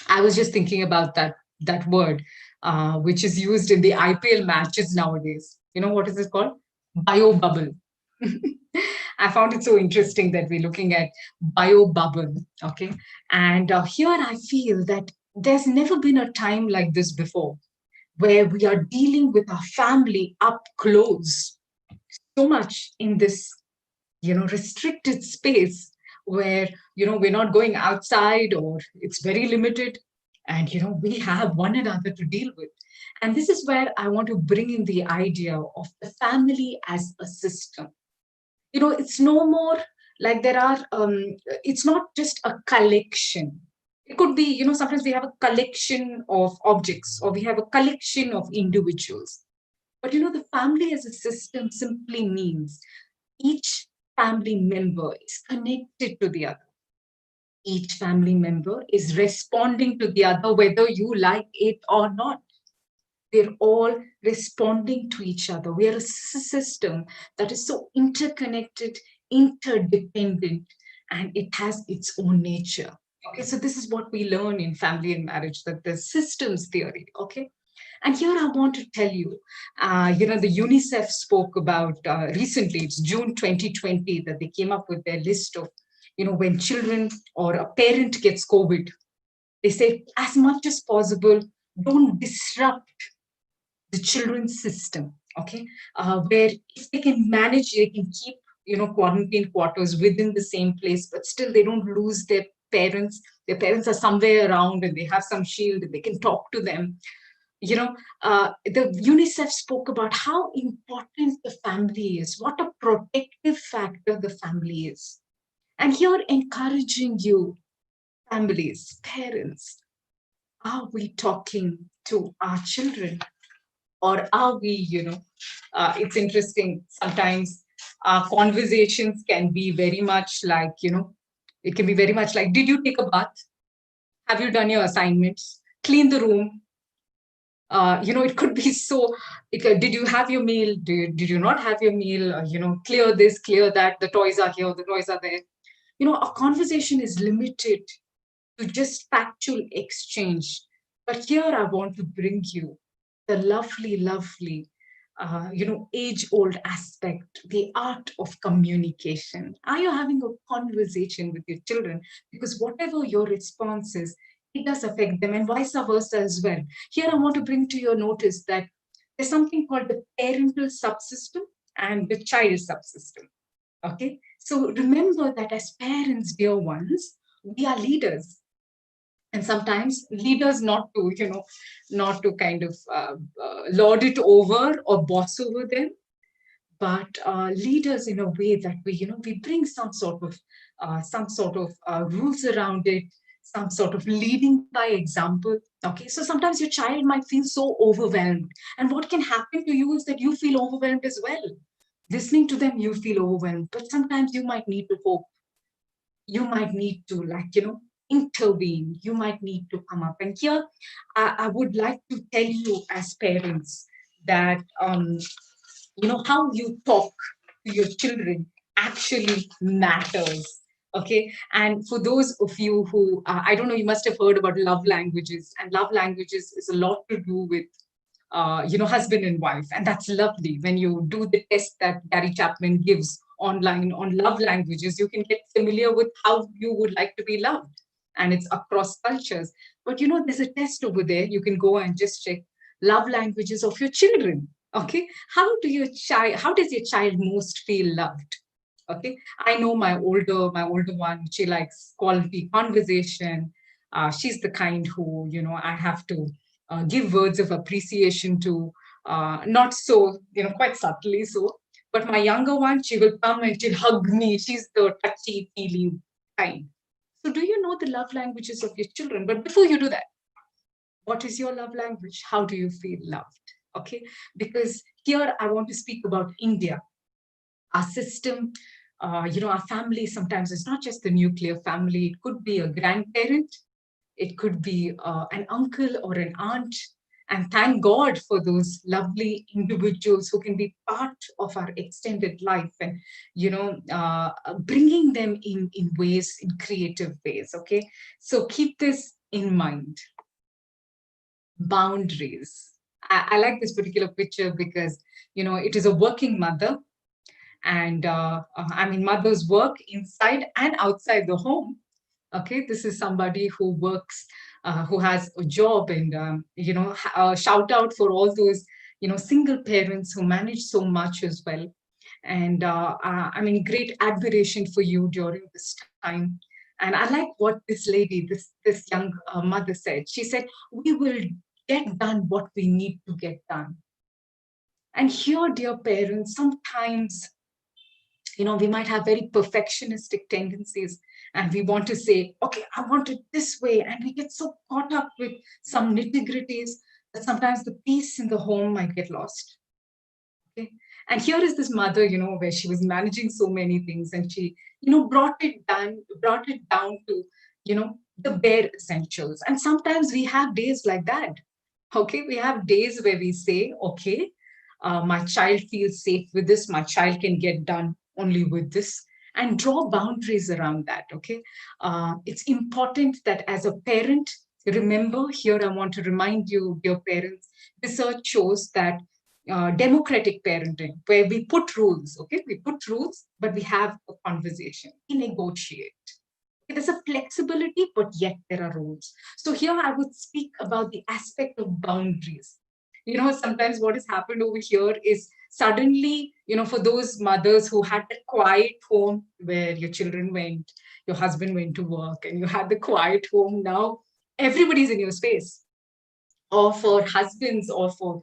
I was just thinking about that word, which is used in the IPL matches nowadays. What is it called? Bio bubble. I found it so interesting that we're looking at bio bubble. Okay, and here I feel that there's never been a time like this before, where we are dealing with our family up close, so much in this restricted space where we're not going outside, or it's very limited, and we have one another to deal with. And this is where I want to bring in the idea of the family as a system. It's no more like it's not just a collection. It could be, sometimes we have a collection of objects, or we have a collection of individuals. But the family as a system simply means each family member is connected to the other. Each family member is responding to the other, whether you like it or not. We're all responding to each other. We are a system that is so interconnected, interdependent, and it has its own nature. Okay, so this is what we learn in family and marriage, that the systems theory. Okay, and here I want to tell you, the UNICEF spoke about recently, it's June 2020, that they came up with their list of, when children or a parent gets COVID, they say, as much as possible, don't disrupt the children's system, okay? Where if they can manage, they can keep, quarantine quarters within the same place, but still they don't lose their parents. Their parents are somewhere around and they have some shield and they can talk to them. The UNICEF spoke about how important the family is, what a protective factor the family is. And here, encouraging you, families, parents, are we talking to our children? Or are we, it's interesting. Sometimes our conversations can be very much like, it can be very much like, did you take a bath? Have you done your assignments? Clean the room? It could be so, did you have your meal? Did you not have your meal? Clear this, clear that, the toys are here, the toys are there. A conversation is limited to just factual exchange. But here I want to bring you the lovely, lovely, age-old aspect, the art of communication. Are you having a conversation with your children? Because whatever your response is, it does affect them, and vice versa as well. Here I want to bring to your notice that there's something called the parental subsystem and the child subsystem. Okay, so remember that as parents, dear ones, we are leaders. And sometimes leaders not to kind of lord it over or boss over them, but leaders in a way that we bring some sort of rules around it, some sort of leading by example. Okay, so sometimes your child might feel so overwhelmed, and what can happen to you is that you feel overwhelmed as well. Listening to them, you feel overwhelmed, but sometimes you might need to hope. You might need to intervene. You might need to come up. And here, I would like to tell you as parents that, how you talk to your children actually matters. Okay. And for those of you who, I don't know, you must have heard about love languages, and love languages is a lot to do with husband and wife. And that's lovely. When you do the test that Gary Chapman gives online on love languages, you can get familiar with how you would like to be loved. And it's across cultures. But there's a test over there. You can go and just check love languages of your children. Okay. How does your child most feel loved? Okay. I know my older one, she likes quality conversation. She's the kind who, I have to give words of appreciation to, not so, quite subtly so. But my younger one, she will come and she'll hug me. She's the touchy, feely kind. So do you know the love languages of your children? But before you do that, what is your love language? How do you feel loved? Okay, because here I want to speak about India. Our system, our family sometimes is not just the nuclear family. It could be a grandparent. It could be an uncle or an aunt. And thank God for those lovely individuals who can be part of our extended life, and, bringing them in ways, in creative ways. Okay. So keep this in mind. Boundaries. I like this particular picture because, it is a working mother. And mothers work inside and outside the home. Okay, this is somebody who works, who has a job, and shout out for all those single parents who manage so much as well. And great admiration for you during this time. And I like what this lady, this young mother said. She said, "We will get done what we need to get done." And here, dear parents, sometimes we might have very perfectionistic tendencies, and we want to say, okay, I want it this way. And we get so caught up with some nitty-gritties that sometimes the peace in the home might get lost. Okay. And here is this mother, where she was managing so many things, and she, brought it down to, the bare essentials. And sometimes we have days like that. Okay. We have days where we say, okay, my child feels safe with this. My child can get done only with this, and draw boundaries around that. Okay. It's important that as a parent, remember, here I want to remind you, dear parents, research shows that democratic parenting, where we put rules, okay, we put rules, but we have a conversation, we negotiate. There's a flexibility, but yet there are rules. So here I would speak about the aspect of boundaries. Sometimes what has happened over here is suddenly, for those mothers who had a quiet home where your children went, your husband went to work, and you had the quiet home, now everybody's in your space. Or for husbands, or for,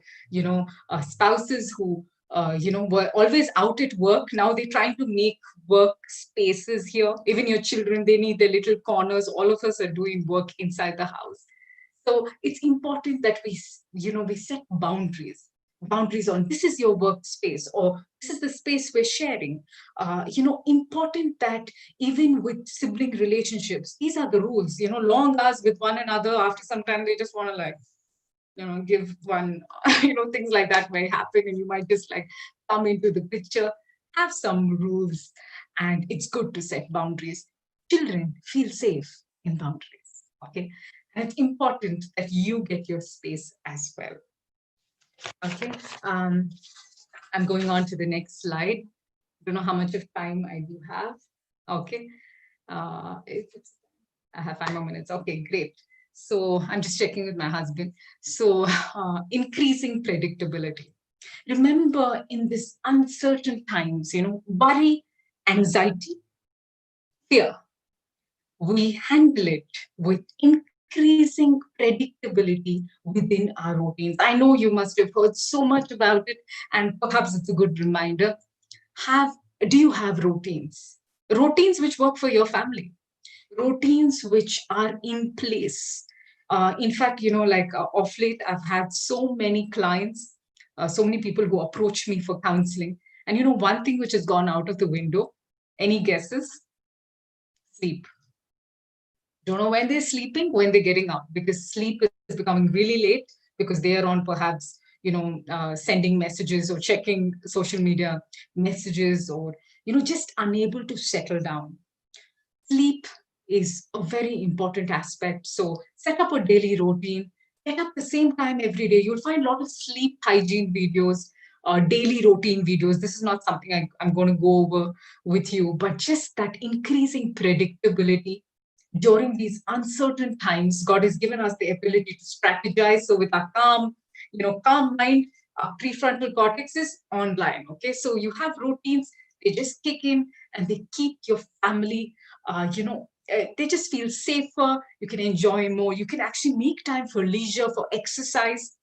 spouses who, were always out at work. Now they're trying to make work spaces here. Even your children, they need their little corners. All of us are doing work inside the house. So it's important that we set boundaries. boundaries on this is your workspace, or this is the space we're sharing. Important that even with sibling relationships, these are the rules. Long hours with one another, after some time they just want to like, give one, things like that may happen, and you might just like come into the picture. Have some rules, and it's good to set boundaries. Children feel safe in boundaries, okay? And it's important that you get your space as well. Okay, I'm going on to the next slide. Don't know how much of time I do have. Okay, I have 5 more minutes. Okay, great. So I'm just checking with my husband. So increasing predictability. Remember, in this uncertain times, worry, anxiety, fear, we handle it with increasing predictability within our routines. I know you must have heard so much about it, and perhaps it's a good reminder. Do you have routines? Routines which work for your family, routines which are in place. In fact, off late, I've had so many clients, so many people who approach me for counseling. And one thing which has gone out of the window, any guesses? Sleep. Don't know when they're sleeping, when they're getting up, because sleep is becoming really late because they are on perhaps, sending messages or checking social media messages, or, just unable to settle down. Sleep is a very important aspect. So set up a daily routine, get up the same time every day. You'll find a lot of sleep hygiene videos, daily routine videos. This is not something I'm going to go over with you, but just that increasing predictability during these uncertain times. God has given us the ability to strategize. So with our calm mind, our prefrontal cortex is online. Okay, so you have routines, they just kick in and they keep your family, they just feel safer. You can enjoy more. You can actually make time for leisure, for exercise.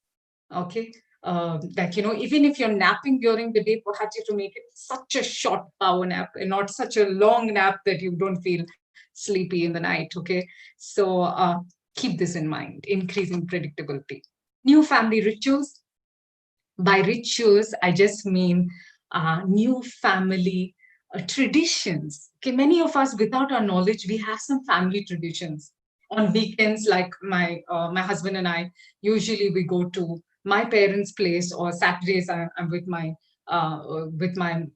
Okay, even if you're napping during the day, perhaps you have to make it such a short power nap and not such a long nap that you don't feel sleepy in the night. Okay, so keep this in mind. Increasing predictability. New family rituals. By rituals, I just mean new family traditions. Okay, many of us, without our knowledge, we have some family traditions. On weekends, like my husband and I, usually we go to my parents' place, or Saturdays I'm with my husband's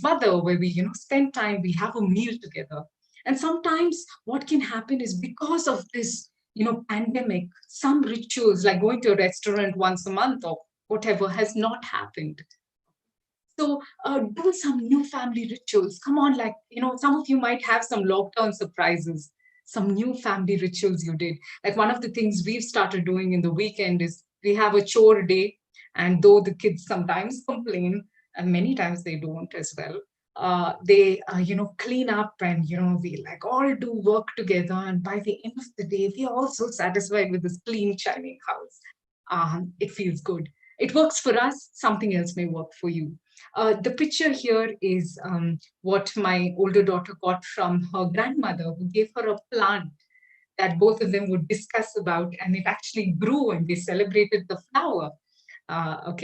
mother, where we spend time, we have a meal together. And sometimes what can happen is, because of this pandemic, some rituals like going to a restaurant once a month or whatever has not happened. So do some new family rituals. Come on, some of you might have some lockdown surprises, some new family rituals you did. Like, one of the things we've started doing in the weekend is we have a chore day. And though the kids sometimes complain, and many times they don't as well, they clean up, and we like all do work together. And by the end of the day, we are all so satisfied with this clean, shining house. It feels good. It works for us. Something else may work for you. The picture here is what my older daughter got from her grandmother, who gave her a plant that both of them would discuss about, and it actually grew, and they celebrated the flower. Out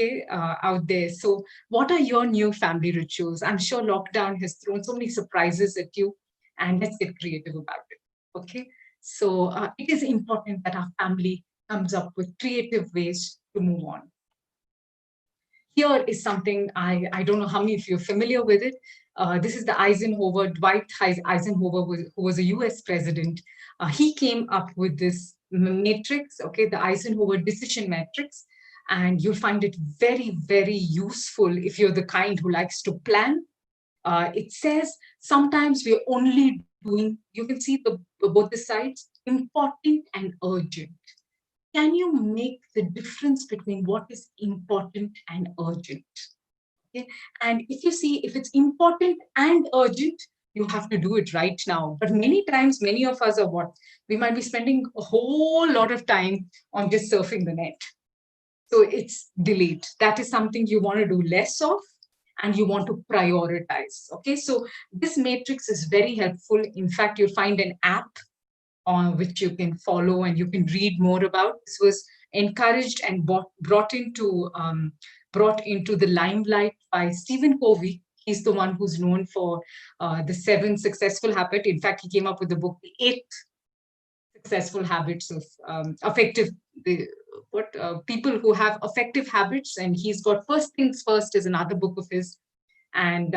there. So what are your new family rituals? I'm sure lockdown has thrown so many surprises at you, and let's get creative about it. Okay, so it is important that our family comes up with creative ways to move on. Here is something, I don't know how many of you are familiar with it. This is the Dwight Eisenhower, who was a US president. He came up with this matrix, okay, the Eisenhower decision matrix. And you'll find it very, very useful if you're the kind who likes to plan. It says sometimes we're only doing, you can see both the sides, important and urgent. Can you make the difference between what is important and urgent? Okay? And if it's important and urgent, you have to do it right now. But many times, many of us we might be spending a whole lot of time on just surfing the net. So it's delayed. That is something you want to do less of, and you want to prioritize. Okay, so this matrix is very helpful. In fact, you'll find an app on which you can follow and you can read more about. This was encouraged and brought into the limelight by Stephen Covey. He's the one who's known for the 7 successful habits. In fact, he came up with the book, The 8 Successful Habits of people who have effective habits. And he's got First Things First is another book of his. And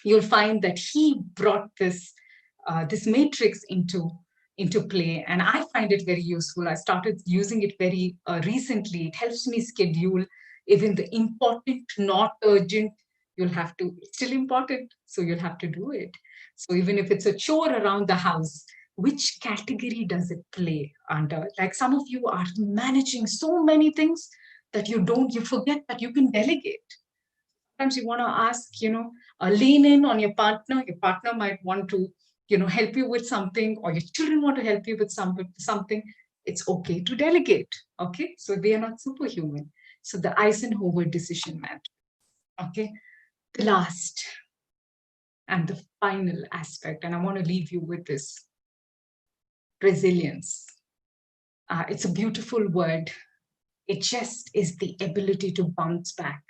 you'll find that he brought this matrix into play, and I find it very useful. I started using it very recently. It helps me schedule even the important, not urgent. It's still important, so you'll have to do it. So even if it's a chore around the house, which category does it play under? Like some of you are managing so many things that you forget that you can delegate. Sometimes you want to ask, lean in on your partner. Your partner might want to, help you with something, or your children want to help you with something. It's okay to delegate. Okay, so we are not superhuman. So the Eisenhower decision matrix. Okay, the last and the final aspect, and I want to leave you with this: resilience. It's a beautiful word. It just is the ability to bounce back.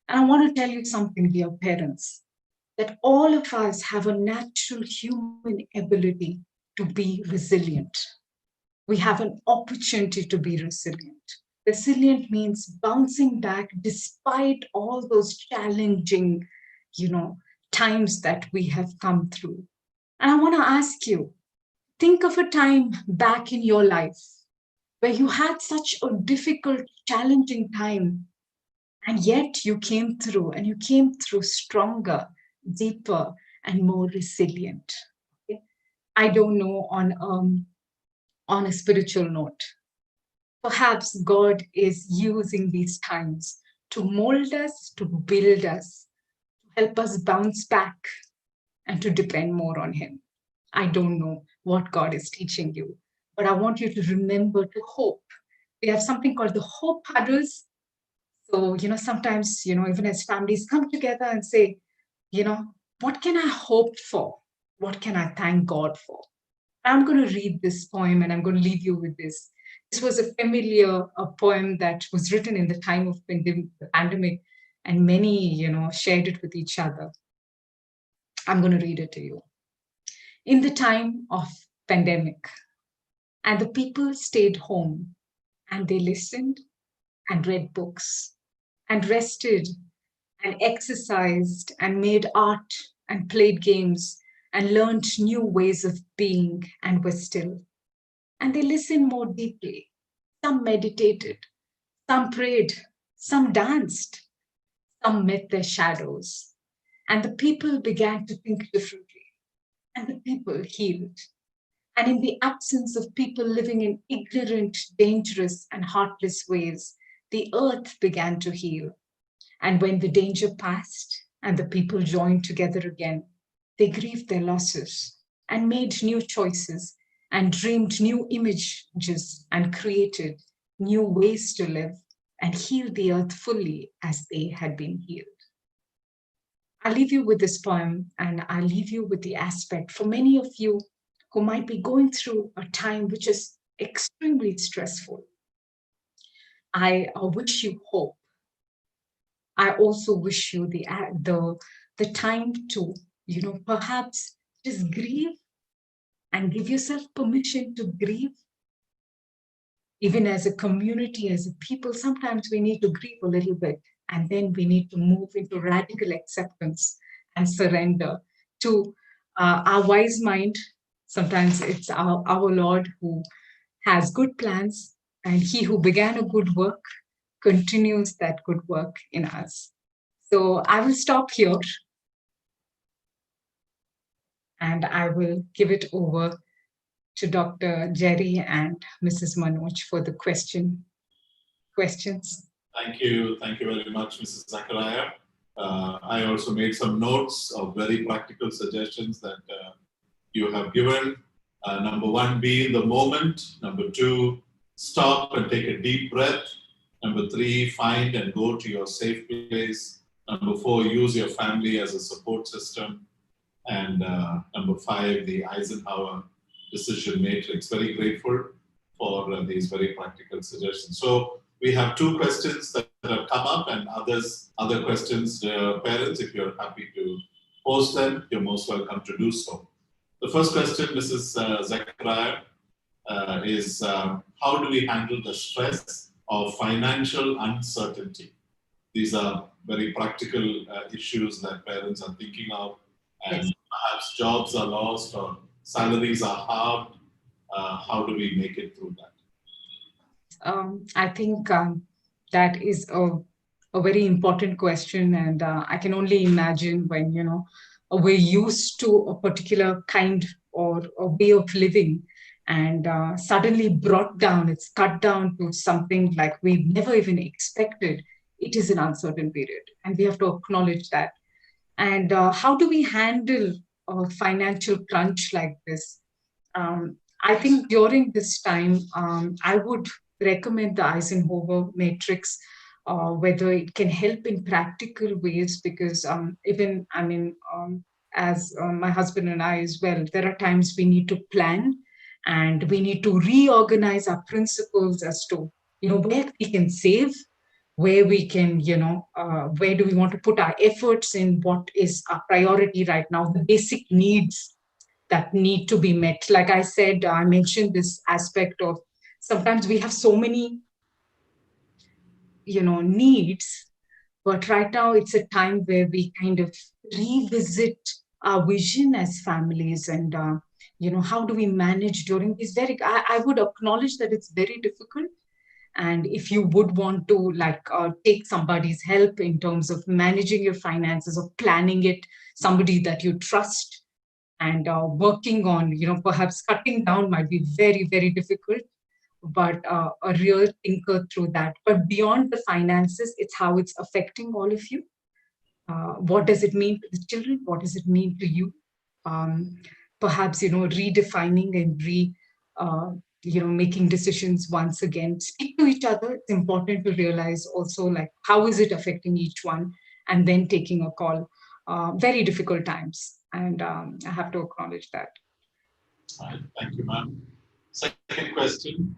And I want to tell you something, dear parents, that all of us have a natural human ability to be resilient. We have an opportunity to be resilient. Resilient means bouncing back despite all those challenging, times that we have come through. And I want to ask you, think of a time back in your life where you had such a difficult, challenging time, and yet you came through, and you came through stronger, deeper, and more resilient. Okay? I don't know, on a spiritual note, perhaps God is using these times to mold us, to build us, to help us bounce back, and to depend more on Him. I don't know what God is teaching you, but I want you to remember to hope. We have something called the hope huddles. So, sometimes, even as families come together and say, what can I hope for? What can I thank God for? I'm going to read this poem, and I'm going to leave you with this. This was a familiar poem that was written in the time of the pandemic, and many, shared it with each other. I'm going to read it to you. In the time of pandemic, and the people stayed home, and they listened and read books, and rested and exercised and made art and played games and learned new ways of being and were still. And they listened more deeply. Some meditated, some prayed, some danced, some met their shadows. And the people began to think differently, and the people healed. And in the absence of people living in ignorant, dangerous, and heartless ways, the earth began to heal. And when the danger passed and the people joined together again, they grieved their losses and made new choices and dreamed new images and created new ways to live and healed the earth fully as they had been healed. I'll leave you with this poem, and I'll leave you with the aspect for many of you who might be going through a time which is extremely stressful. I wish you hope. I also wish you the time to, perhaps just grieve and give yourself permission to grieve. Even as a community, as a people, sometimes we need to grieve a little bit, and then we need to move into radical acceptance and surrender to our wise mind. Sometimes it's our Lord who has good plans, and He who began a good work continues that good work in us. So I will stop here, and I will give it over to Dr. Jerry and Mrs. Manoj for the questions. Thank you very much, Mrs. Zacheriah. I also made some notes of very practical suggestions that you have given. Number 1, be in the moment. Number 2, stop and take a deep breath. Number 3, find and go to your safe place. Number 4, use your family as a support system. And number 5, the Eisenhower decision matrix. Very grateful for these very practical suggestions. So we have two questions that have come up, and other questions, parents, if you're happy to post them, you're most welcome to do so. The first question, Mrs. Zacheriah, is how do we handle the stress of financial uncertainty? These are very practical issues that parents are thinking of, and Yes. perhaps jobs are lost or salaries are halved. How do we make it through that? I think that is a very important question, and I can only imagine when we're used to a particular kind or a way of living, and suddenly brought down, it's cut down to something like we've never even expected. It is an uncertain period, and we have to acknowledge that. And how do we handle a financial crunch like this? I think during this time, I would recommend the Eisenhower matrix, whether it can help in practical ways, because as my husband and I as well, there are times we need to plan and we need to reorganize our principles as to, where we can save, where we can, where do we want to put our efforts in, what is our priority right now, the basic needs that need to be met. Like I said, I mentioned this aspect of sometimes we have so many, needs, but right now it's a time where we kind of revisit our vision as families, and how do we manage during these I would acknowledge that it's very difficult. And if you would want to take somebody's help in terms of managing your finances or planning it, somebody that you trust, and working on, perhaps cutting down might be very, very difficult, but a real thinker through that. But beyond the finances, it's how it's affecting all of you. What does it mean to the children? What does it mean to you? Perhaps, redefining and making decisions once again. Speak to each other. It's important to realize also, like, how is it affecting each one? And then taking a call. Very difficult times. And I have to acknowledge that. All right. Thank you, ma'am. Second question.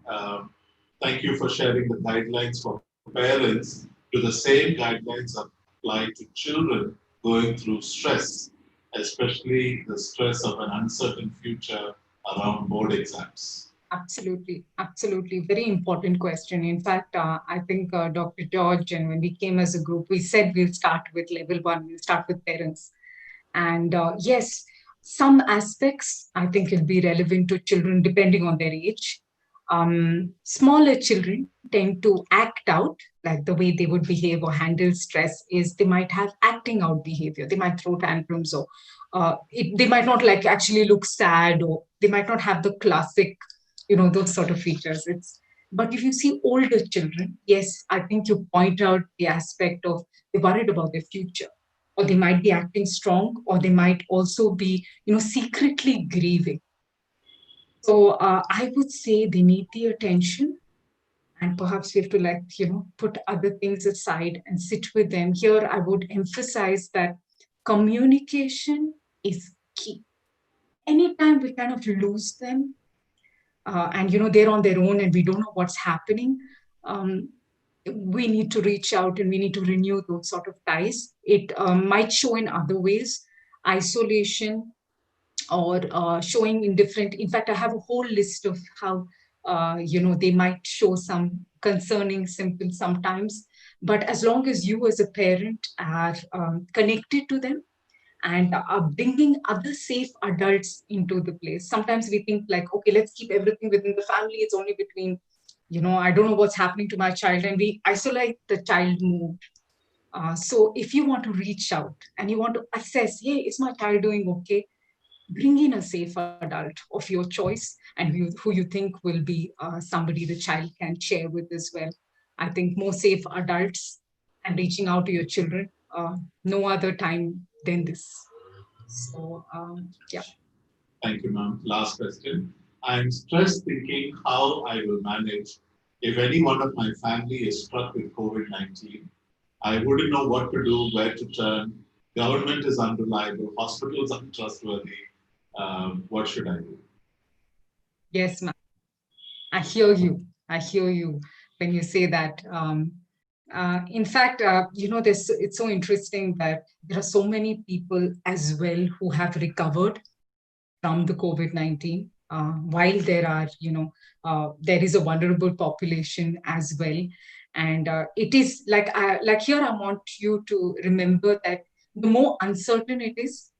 Thank you for sharing the guidelines for parents. Do the same guidelines apply to children going through stress, especially the stress of an uncertain future around board exams? Absolutely. Absolutely. Very important question. In fact, I think Dr. George, and when we came as a group, we said we'll start with level 1, we'll start with parents. And yes, some aspects I think will be relevant to children depending on their age. Smaller children tend to act out, like the way they would behave or handle stress is they might have acting out behavior. They might throw tantrums, or they might not actually look sad, or they might not have the classic, those sort of features. But if you see older children, yes, I think you point out the aspect of they're worried about their future, or they might be acting strong, or they might also be, secretly grieving. So I would say they need the attention, and perhaps we have to put other things aside and sit with them. Here, I would emphasize that communication is key. Anytime we kind of lose them, and they're on their own and we don't know what's happening, we need to reach out and we need to renew those sort of ties. It might show in other ways, isolation, or showing in different. In fact, I have a whole list of how they might show some concerning symptoms sometimes. But as long as you as a parent are connected to them and are bringing other safe adults into the place. Sometimes we think okay, let's keep everything within the family. It's only between, I don't know what's happening to my child, and we isolate the child mood. So if you want to reach out and you want to assess, hey, is my child doing okay? Bring in a safe adult of your choice, and who you think will be somebody the child can share with as well. I think more safe adults and reaching out to your children, no other time than this. So, yeah. Thank you, ma'am. Last question. I'm stressed thinking how I will manage if any one of my family is struck with COVID-19. I wouldn't know what to do, where to turn. Government is unreliable. Hospitals are untrustworthy. What should I do? Yes, ma'am. I hear you. I hear you when you say that. In fact, it's so interesting that there are so many people as well who have recovered from the COVID-19, while there is a vulnerable population as well. And it is like here, I want you to remember that the more uncertain it is,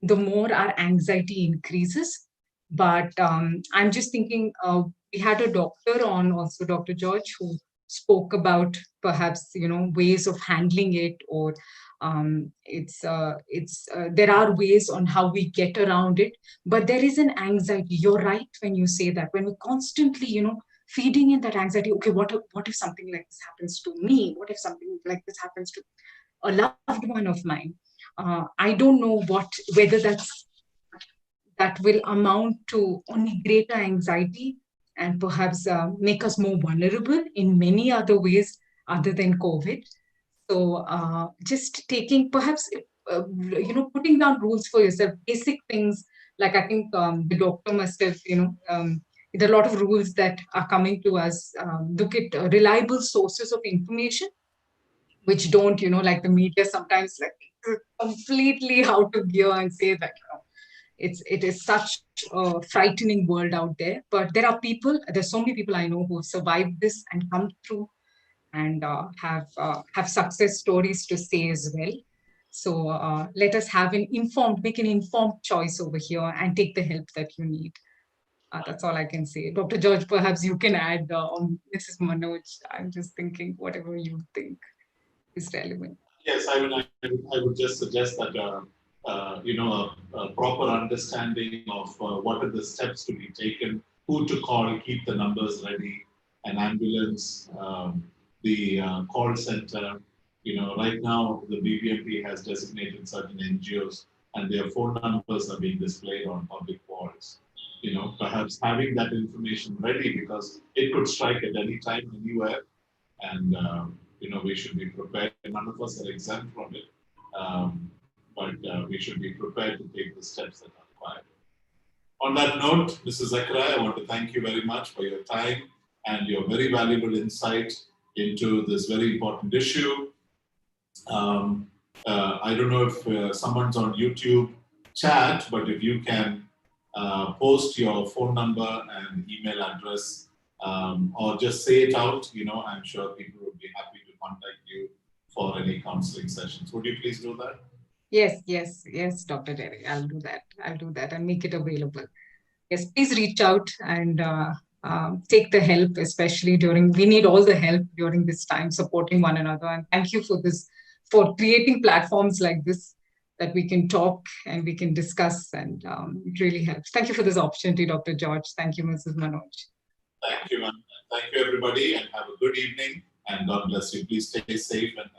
the more our anxiety increases. But I'm just thinking, we had a doctor on also, Dr. George, who spoke about perhaps, ways of handling it, or there are ways on how we get around it. But there is an anxiety. You're right when you say that, when we're constantly, feeding in that anxiety. Okay, what if something like this happens to me? What if something like this happens to a loved one of mine? I don't know whether that will amount to only greater anxiety, and perhaps make us more vulnerable in many other ways other than COVID. So just taking, perhaps, putting down rules for yourself, basic things. Like, I think the doctor must have, there are a lot of rules that are coming to us. Look at reliable sources of information, which don't, like the media sometimes, like, completely out of gear and say that, it is such a frightening world out there. But there's so many people I know who have survived this and come through, and have success stories to say as well. So let us make an informed choice over here and take the help that you need. That's all I can say. Dr. George, perhaps you can add on Mrs. Manoj. I'm just thinking whatever you think is relevant. Yes, I would just suggest that a proper understanding of what are the steps to be taken, who to call, keep the numbers ready, an ambulance, the call center. Right now the BBMP has designated certain NGOs, and their phone numbers are being displayed on public walls. Perhaps having that information ready, because it could strike at any time, anywhere, and we should be prepared. None of us are exempt from it, but we should be prepared to take the steps that are required. On that note, Mrs. Zacheriah, I want to thank you very much for your time and your very valuable insight into this very important issue. I don't know if someone's on YouTube chat, but if you can post your phone number and email address, or just say it out, I'm sure people would be happy to contact you for any counseling sessions. Would you please do that? Yes, Dr. Derry. I'll do that and make it available. Yes, please reach out and take the help, especially we need all the help during this time, supporting one another. And thank you for creating platforms like this, that we can talk and we can discuss, and it really helps. Thank you for this opportunity, Dr. George. Thank you, Mrs. Manoj. Thank you, man. Thank you, everybody, and have a good evening, and God bless you. Please stay safe and